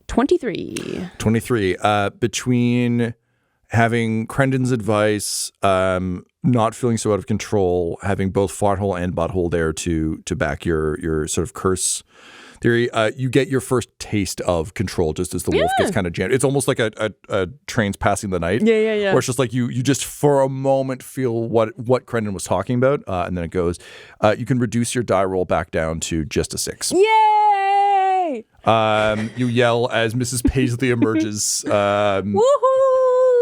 23. 23. Between having Crendon's advice, not feeling so out of control, having both Farthole and Butthole there to back your sort of curse theory, you get your first taste of control just as the wolf gets kind of jammed. It's almost like a train's passing the night. Yeah. Where it's just like you just for a moment feel what Crendon was talking about, and then it goes. You can reduce your die roll back down to just a 6. Yay! You yell as Mrs. Paisley emerges. Woohoo!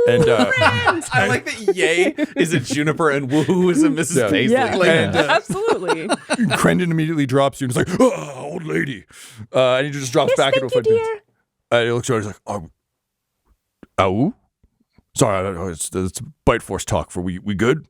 And I like that yay is a Juniper and woohoo is a Mrs. Paisley. Yeah, absolutely. Crendon immediately drops you and is like, "Oh, old lady," and he just drops back into a footprint. And he looks around. He's like, "Oh, sorry, it's Bite Force talk. For we good?"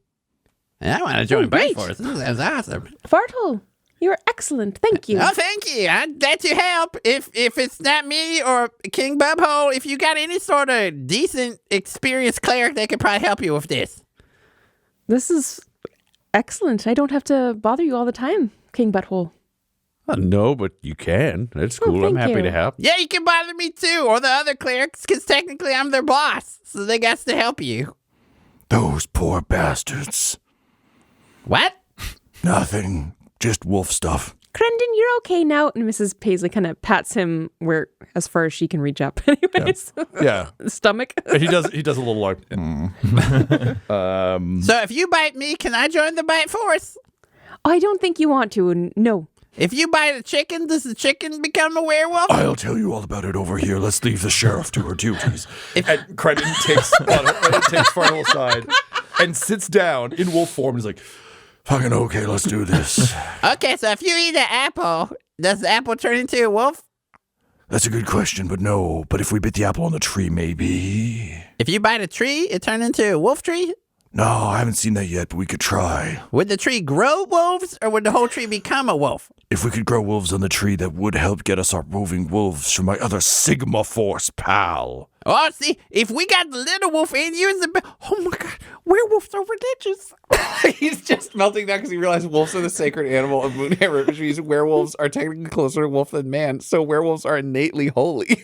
I want to join Bite great. Force. This is awesome. Farthole, you are excellent. Thank you. Oh, thank you. I'm glad to help. If it's not me or King Butthole, if you got any sort of decent, experienced cleric that could probably help you with this. This is excellent. I don't have to bother you all the time, King Butthole. No, but you can. That's cool. I'm thank happy you. to help. Yeah, you can bother me too, or the other clerics, because technically I'm their boss, so they got to help you. Those poor bastards. What? Nothing. Just wolf stuff. Crendon, you're okay now. And Mrs. Paisley kind of pats him where as far as she can reach up. Anyways, Yeah. stomach. He does a little like. So if you bite me, can I join the Bite Force? I don't think you want to. No. If you bite a chicken, does the chicken become a werewolf? I'll tell you all about it over here. Let's leave the sheriff to her duties. And Crendon takes Farthole aside and sits down in wolf form. He's like, "Fucking okay, let's do this." Okay, so if you eat an apple, does the apple turn into a wolf? That's a good question, but no. But if we bit the apple on the tree, maybe. If you bite a tree, it turns into a wolf tree? No, I haven't seen that yet, but we could try. Would the tree grow wolves, or would the whole tree become a wolf? If we could grow wolves on the tree, that would help get us our roving wolves from my other Sigma Force pal. Oh, see, if we got the little wolf and you the oh my God, werewolves are religious. He's just melting down because he realized wolves are the sacred animal of Moonhammer, which means werewolves are technically closer to wolf than man, so werewolves are innately holy.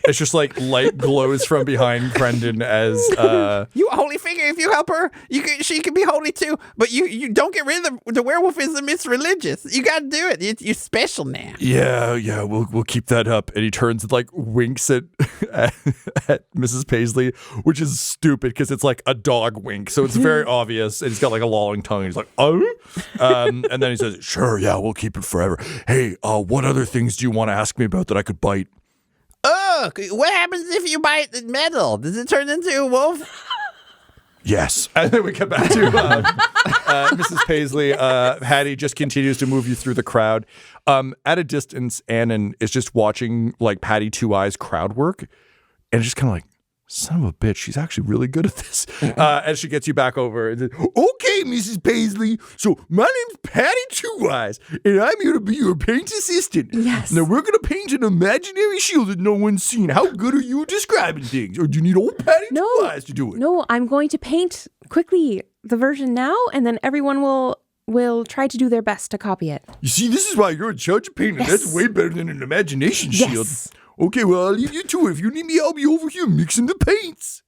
It's just like light glows from behind Brendan as You a holy figure. If you help her, she can be holy too. But you don't get rid of the werewolfism. It's religious. You got to do it. You're special now. Yeah, we'll keep that up. And he turns and like winks at Mrs. Paisley, which is stupid because it's like a dog wink, so it's very obvious. And he's got like a lolling tongue. He's like, oh, and then he says, "Sure, yeah, we'll keep it forever. Hey, what other things do you want to ask me about that I could bite?" Oh, what happens if you bite the metal? Does it turn into a wolf? Yes. And then we come back to Mrs. Paisley. Hattie just continues to move you through the crowd. At a distance, Annan is just watching like Patty Two Eyes crowd work, and just kind of like, son of a bitch, she's actually really good at this. And she gets you back over and says, "Okay, Mrs. Paisley, so my name's Patty Two Eyes, and I'm here to be your paint assistant. Yes. Now we're going to paint an imaginary shield that no one's seen. How good are you at describing things? Or do you need old Patty Two Eyes to do it?" No, I'm going to paint quickly the version now, and then everyone will try to do their best to copy it. You see, this is why you're in charge of painting. Yes. That's way better than an imagination shield. Yes. Okay, well, I'll leave you to it. If you need me, I'll be over here mixing the paints.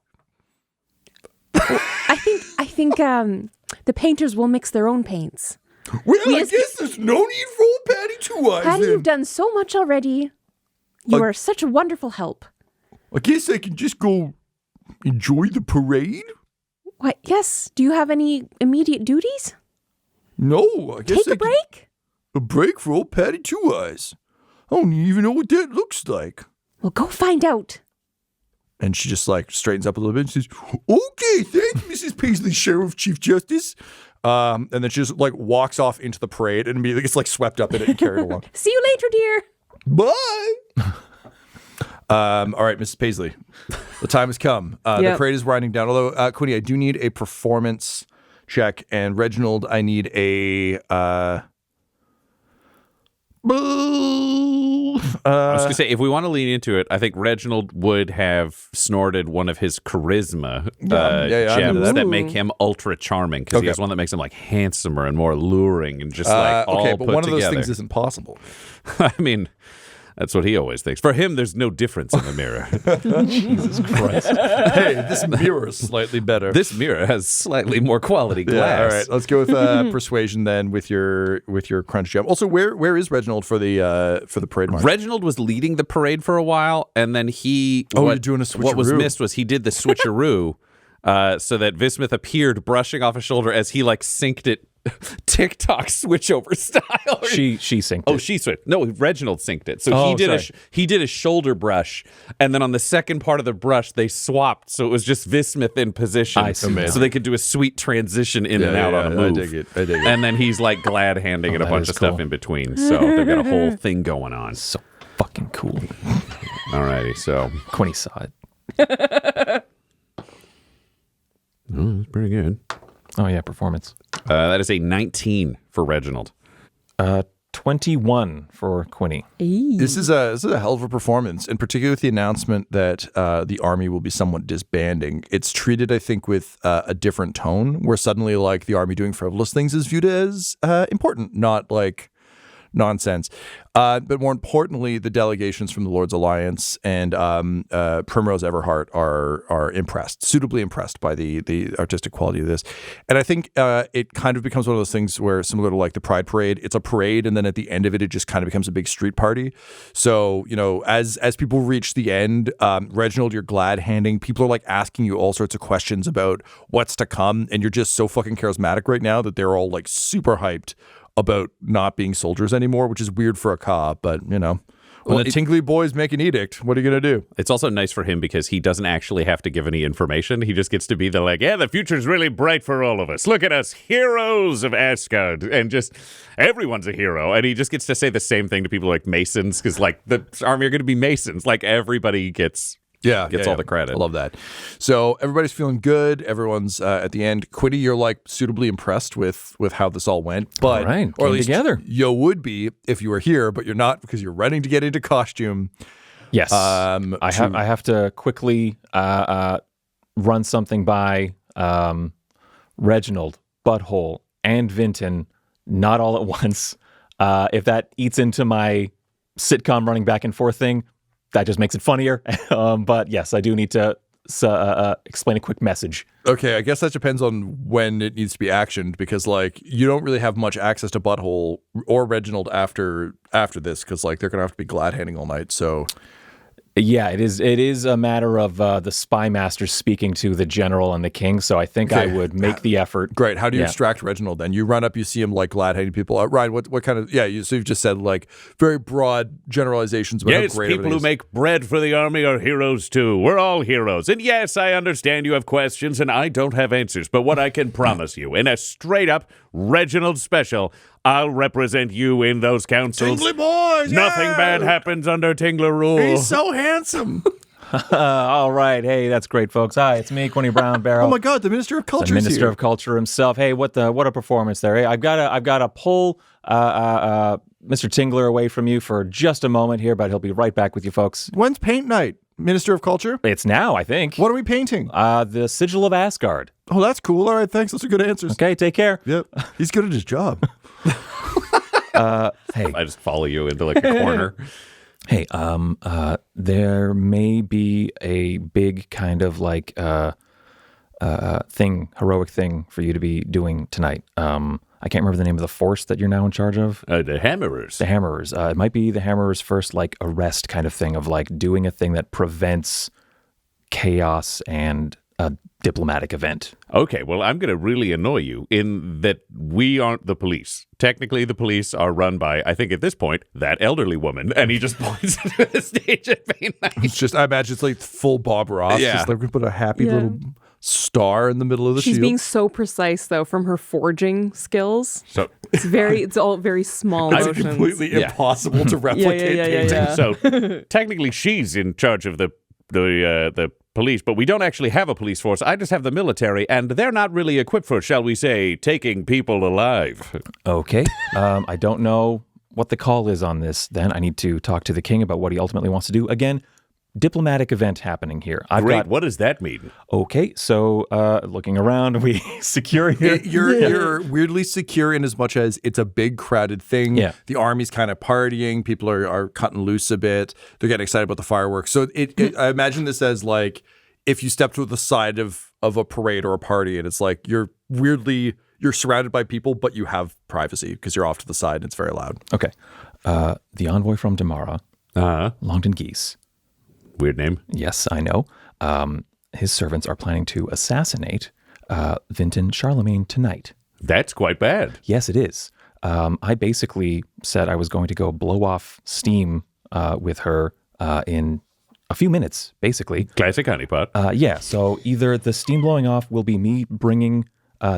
I think the painters will mix their own paints. Well, I guess there's no need for old Patty Two Eyes Patty, then. you've done so much already. You are such a wonderful help. I guess I can just go enjoy the parade? What? Yes. Do you have any immediate duties? No, I guess Take a break? A break for old Patty Two Eyes. I don't even know what that looks like. Well, go find out. And she just like straightens up a little bit and says, "Okay, thanks, Mrs. Paisley, Sheriff Chief Justice." And then she just like walks off into the parade and immediately gets like swept up in it and carried along. See you later, dear. Bye. All right, Mrs. Paisley, the time has come. The parade is winding down. Although, Quinny, I do need a performance check, and Reginald, I need a. I was going to say, if we want to lean into it, I think Reginald would have snorted one of his charisma gems that make him ultra charming, because he has one that makes him like handsomer and more alluring and just like all okay, but put one of those together. things isn't possible. I mean, that's what he always thinks. For him, there's no difference in the mirror. Jesus Christ. Hey, this mirror is slightly better. This mirror has slightly more quality glass. Yeah, all right, let's go with persuasion then with your crunch gem. Also, where is Reginald for the parade march? Reginald was leading the parade for a while, and then you're doing a switcheroo. What was missed was he did the switcheroo, so that Vismuth appeared brushing off his shoulder as he like synced it TikTok switchover style. She synced it. Oh, she switched. No, Reginald synced it. So he did a shoulder brush, and then on the second part of the brush they swapped, so it was just Vismuth in position. I see. So they could do a sweet transition in and out on a move. I dig it. And then he's like glad handing it a bunch of stuff in between. So they've got a whole thing going on. So fucking cool. Alrighty, so Quinny saw it. oh, that's pretty good. Oh yeah, performance. That is a 19 for Reginald. 21 for Quinny. This is a hell of a performance, and particularly with the announcement that the army will be somewhat disbanding. It's treated, I think, with a different tone, where suddenly like the army doing frivolous things is viewed as important, not like nonsense. But more importantly, the delegations from the Lord's Alliance and Primrose Everhart are impressed, suitably impressed by the artistic quality of this. And I think it kind of becomes one of those things where, similar to like the Pride Parade, it's a parade, and then at the end of it, it just kind of becomes a big street party. So, you know, as people reach the end, Reginald, you're glad handing. People are like asking you all sorts of questions about what's to come, and you're just so fucking charismatic right now that they're all like super hyped about not being soldiers anymore, which is weird for a cop, but you know, when the Tingly boys make an edict, what are you going to do? It's also nice for him because he doesn't actually have to give any information. He just gets to be the future's really bright for all of us. Look at us, heroes of Asgard. And just everyone's a hero. And he just gets to say the same thing to people like Masons, because like the army are going to be Masons. Like everybody gets gets all the credit. I love that. So everybody's feeling good. Everyone's at the end. Quinny, you're like suitably impressed with how this all went. But All right, or at came least together. you would be if you were here, but you're not because you're running to get into costume. Yes. I have to quickly run something by Reginald, Butthole, and Vinten, not all at once. If that eats into my sitcom running back and forth thing, that just makes it funnier. But yes, I do need to explain a quick message. Okay, I guess that depends on when it needs to be actioned because like you don't really have much access to Butthole or Reginald after this because like they're gonna have to be glad handing all night. So Yeah, it is a matter of the spy master speaking to the general and the king. So I think I would make the effort. great. How do you Yeah. extract Reginald then? You run up, you see him like glad handing people. Ryan, what kind of so you've just said like very broad generalizations about Yes, how great people everything who is. make bread for the army are heroes too. We're all heroes. And yes, I understand you have questions and I don't have answers. But what I can promise you, in a straight up Reginald special, I'll represent you in those councils. Tingly boys, Nothing yeah! bad happens under Tingler rule. He's so handsome. All right, hey, that's great, folks. Hi, it's me, Quinny Brown Barrel. Oh my God, the Minister of Culture the is Minister here. of Culture himself. Hey, what a performance there. Hey, I've got to pull Mr. Tingler away from you for just a moment here, but he'll be right back with you folks. When's paint night, Minister of Culture? It's now, I think. What are we painting? The Sigil of Asgard. Oh, that's cool. All right, thanks. Those are good answers. Okay, take care. Yep, he's good at his job. Hey, I just follow you into like a corner. hey, there may be a big kind of like heroic thing for you to be doing tonight. I can't remember the name of the force that you're now in charge of. The Hammerers. The Hammerers. It might be the Hammerers' first like arrest kind of thing of like doing a thing that prevents chaos and a diplomatic event. Okay, well, I'm going to really annoy you in that we aren't the police. Technically, the police are run by, I think at this point, that elderly woman. And he just points to the stage at Pain Night. It's just, I imagine it's like full Bob Ross. Yeah. Just like we put a happy Yeah. little star in the middle of the She's shield. being so precise though from her forging skills. So, It's all very small It's motions. completely Yeah. impossible to replicate painting. yeah. so technically, she's in charge of the police, but we don't actually have a police force. I just have the military, and they're not really equipped for, shall we say, taking people alive. Okay. I don't know what the call is on this. Then I need to talk to the king about what he ultimately wants to do. Again, diplomatic event happening here. Great. What does that mean? Okay, so looking around, we secure here. You're weirdly secure in as much as it's a big crowded thing. Yeah. The army's kind of partying. People are cutting loose a bit. They're getting excited about the fireworks. So I imagine this as like if you step to the side of a parade or a party and it's like you're surrounded by people, but you have privacy because you're off to the side and it's very loud. Okay. The envoy from Demarra, Longton Geese. Weird name. Yes, I know. His servants are planning to assassinate Vinten Charlamagne tonight. That's quite bad. Yes, it is. I basically said I was going to go blow off steam with her in a few minutes, basically. Classic honeypot. Yeah, so either the steam blowing off will be me bringing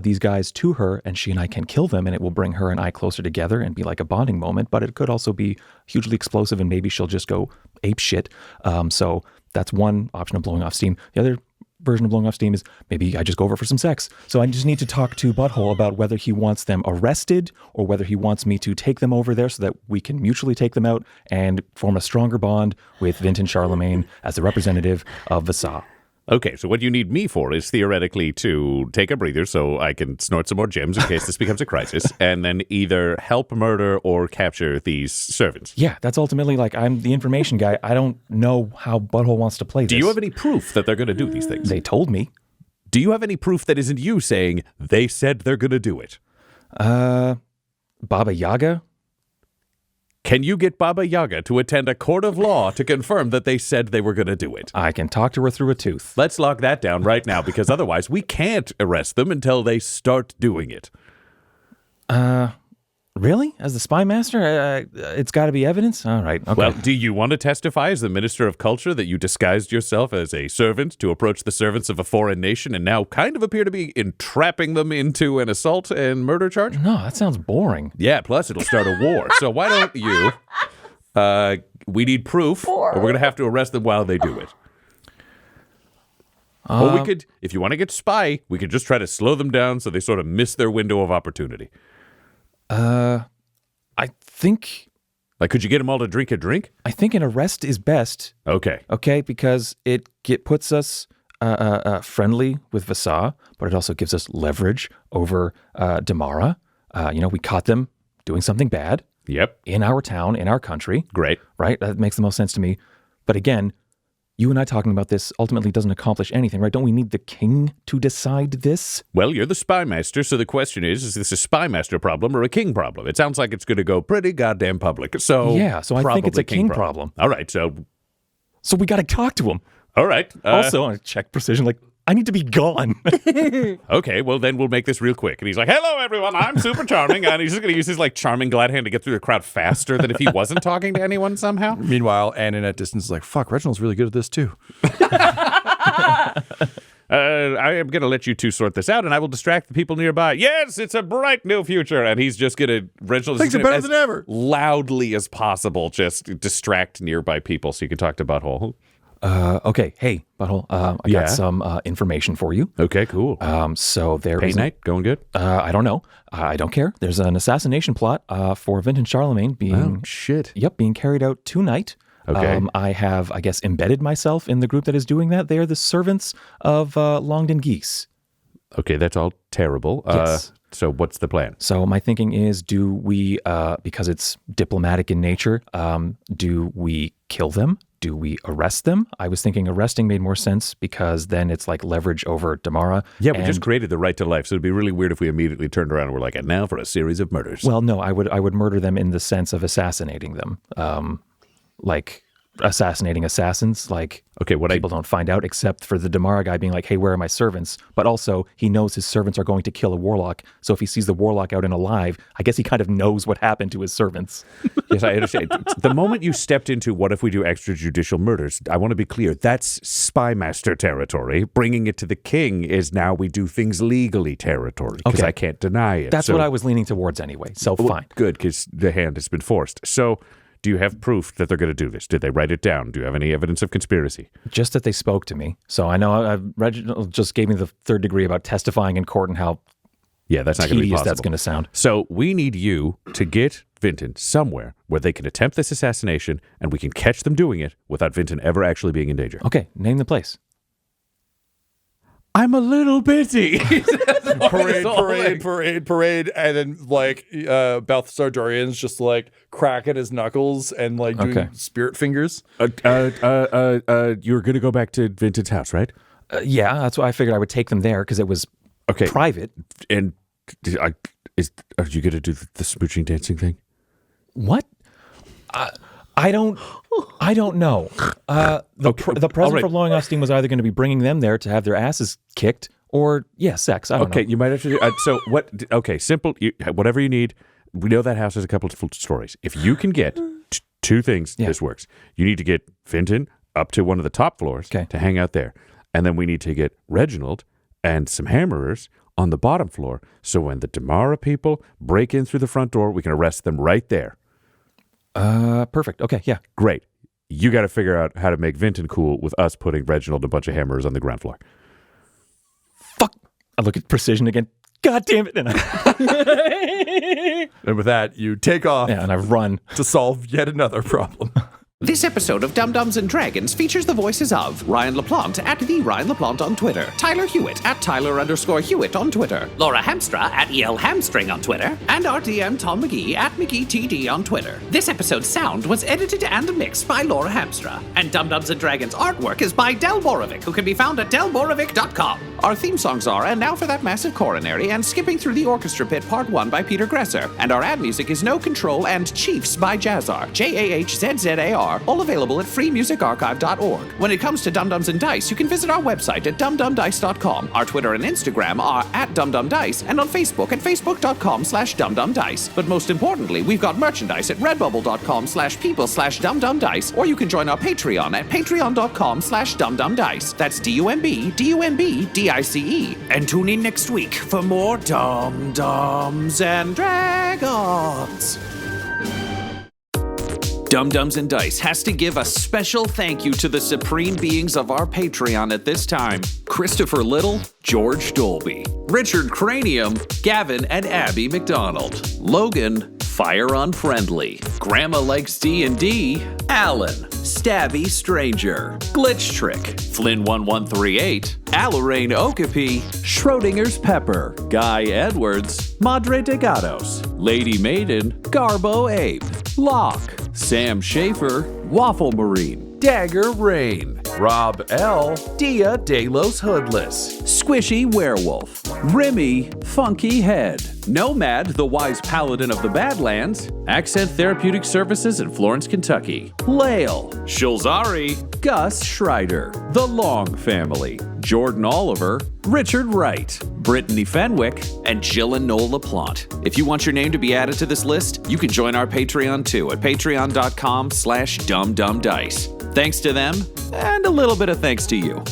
these guys to her and she and I can kill them and it will bring her and I closer together and be like a bonding moment, but it could also be hugely explosive and maybe she'll just go ape shit. So that's one option of blowing off steam. The other version of blowing off steam is maybe I just go over for some sex. So I just need to talk to Butthole about whether he wants them arrested or whether he wants me to take them over there so that we can mutually take them out and form a stronger bond with Vinten Charlamagne as the representative of Vasa. Okay, so what you need me for is theoretically to take a breather so I can snort some more gems in case this becomes a crisis, and then either help murder or capture these servants. Yeah, that's ultimately like I'm the information guy. I don't know how Butthole wants to play this. Do you have any proof that they're going to do these things? They told me. Do you have any proof that isn't you saying they said they're going to do it? Baba Yaga? Can you get Baba Yaga to attend a court of law to confirm that they said they were going to do it? I can talk to her through a tooth. Let's lock that down right now because otherwise we can't arrest them until they start doing it. Really? As the spy master? It's got to be evidence? All right. Okay. Well, do you want to testify as the Minister of Culture that you disguised yourself as a servant to approach the servants of a foreign nation and now kind of appear to be entrapping them into an assault and murder charge? No, that sounds boring. Yeah, plus it'll start a war. So why don't you... we need proof, or we're going to have to arrest them while they do it. Or we could, if you want to get spy, we could just try to slow them down so they sort of miss their window of opportunity. I think Like, could you get them all to drink a drink? I think an arrest is best. Okay. Okay, because it puts us friendly with Vasa, but it also gives us leverage over Demarra. We caught them doing something bad. Yep. In our town, in our country. Great. Right? That makes the most sense to me. But again, you and I talking about this ultimately doesn't accomplish anything, right? Don't we need the king to decide this? Well, you're the spy master, so the question is this a spy master problem or a king problem? It sounds like it's going to go pretty goddamn public. So yeah, so I think it's a king problem. All right, so we got to talk to him. All right. Also, I check precision, like, I need to be gone. Okay, well, then we'll make this real quick. And he's like, hello, everyone, I'm super charming. And he's just going to use his, charming glad hand to get through the crowd faster than if he wasn't talking to anyone somehow. Meanwhile, Annan at distance is like, fuck, Reginald's really good at this, too. I am going to let you two sort this out, and I will distract the people nearby. Yes, it's a bright new future. And he's just going to, Reginald Things is are gonna, better as than ever. loudly as possible, just distract nearby people so you can talk to Butthole. Okay, hey, Butthole, I got some information for you. Okay, cool. So there Pay is... night, going good? I don't know. I don't care. There's an assassination plot for Vinten Charlamagne being... shit. Yep, being carried out tonight. Okay. I have, I guess, embedded myself in the group that is doing that. They are the servants of Longden Geese. Okay, that's all terrible. Yes. So what's the plan? So my thinking is, do we, because it's diplomatic in nature, do we kill them? Do we arrest them? I was thinking arresting made more sense because then it's like leverage over Demarra. Yeah, we just created the right to life, so it'd be really weird if we immediately turned around and were like, and now for a series of murders. Well, no, I would murder them in the sense of assassinating them. Like assassinating assassins, like okay, people don't find out except for the Demarra guy being like, hey, where are my servants? But also he knows his servants are going to kill a warlock. So if he sees the warlock out and alive, I guess he kind of knows what happened to his servants. Yes, I understand. The moment you stepped into what if we do extrajudicial murders, I want to be clear, that's spy master territory. Bringing it to the king is now we do things legally territory because Okay. I can't deny it. That's what I was leaning towards anyway. So fine. Good, because the hand has been forced. So do you have proof that they're going to do this? Did they write it down? Do you have any evidence of conspiracy? Just that they spoke to me. So I know Reginald just gave me the third degree about testifying in court and how Yeah, that's not going to be tedious possible. that's going to sound. So we need you to get Vinten somewhere where they can attempt this assassination and we can catch them doing it without Vinten ever actually being in danger. Okay, name the place. I'm a little bitty. Parade. And then, Balthasar Dorian's just, cracking his knuckles and, doing Okay. spirit fingers. You're going to go back to Vinten's house, right? Yeah, that's why I figured I would take them there because it was Okay. private. And are you going to do the smooching dancing thing? What? I don't know. The present all right. for Lowenstein was either going to be bringing them there to have their asses kicked or, sex. I don't know. Okay, you might have to do. So what? Okay, simple. Whatever you need. We know that house has a couple of stories. If you can get two things, Yeah. this works. You need to get Vinten up to one of the top floors Okay. to hang out there, and then we need to get Reginald and some hammerers on the bottom floor. So when the Demarra people break in through the front door, we can arrest them right there. Perfect. Okay, yeah. Great. You got to figure out how to make Vinten cool with us putting Reginald and a bunch of hammerers on the ground floor. Fuck. I look at precision again. God damn it. And And with that, you take off and I run. to solve yet another problem. This episode of Dum-Dums and Dragons features the voices of Ryan LaPlante at the Ryan LaPlante on Twitter, Tyler Hewitt at Tyler_Hewitt on Twitter, Laura Hamstra at EL Hamstring on Twitter, and our DM Tom McGee at McGeeTD on Twitter. This episode's sound was edited and mixed by Laura Hamstra, and Dum-Dums and Dragons artwork is by Del Borovic, who can be found at delborovic.com. Our theme songs are And Now for That Massive Coronary and Skipping Through the Orchestra Pit Part 1 by Peter Gresser, and our ad music is No Control and Chiefs by Jazzar, JAHZZAR, all available at freemusicarchive.org. When it comes to Dum-Dums and Dice, you can visit our website at dumdumdice.com. Our Twitter and Instagram are at dumdumdice, and on Facebook at facebook.com/dumdumdice. But most importantly, we've got merchandise at redbubble.com/people/dumdumdice, or you can join our Patreon at patreon.com/dumdumdice. That's DUMBDICE. And tune in next week for more Dum-Dums and Dragons. Dum-Dums and Dice has to give a special thank you to the supreme beings of our Patreon at this time. Christopher Little, George Dolby. Richard Cranium, Gavin and Abby McDonald. Logan, Fire Unfriendly. Grandma Likes D&D, Alan. Stabby Stranger. Glitch Trick. Flynn 1138. Alarain Okapi. Schrodinger's Pepper. Guy Edwards. Madre de Gatos. Lady Maiden. Garbo Ape. Locke. Sam Schaefer. Waffle Marine. Dagger Rain. Rob L. Dia de los Hoodless. Squishy Werewolf. Remy Funky Head. Nomad, the Wise Paladin of the Badlands. Accent Therapeutic Services in Florence, Kentucky. Lael. Shulzari. Gus Schreider. The Long Family. Jordan Oliver. Richard Wright. Brittany Fenwick. And Jill and Noel LaPlante. If you want your name to be added to this list, you can join our Patreon too at patreon.com/dumbdumbdice. Thanks to them, and a little bit of thanks to you.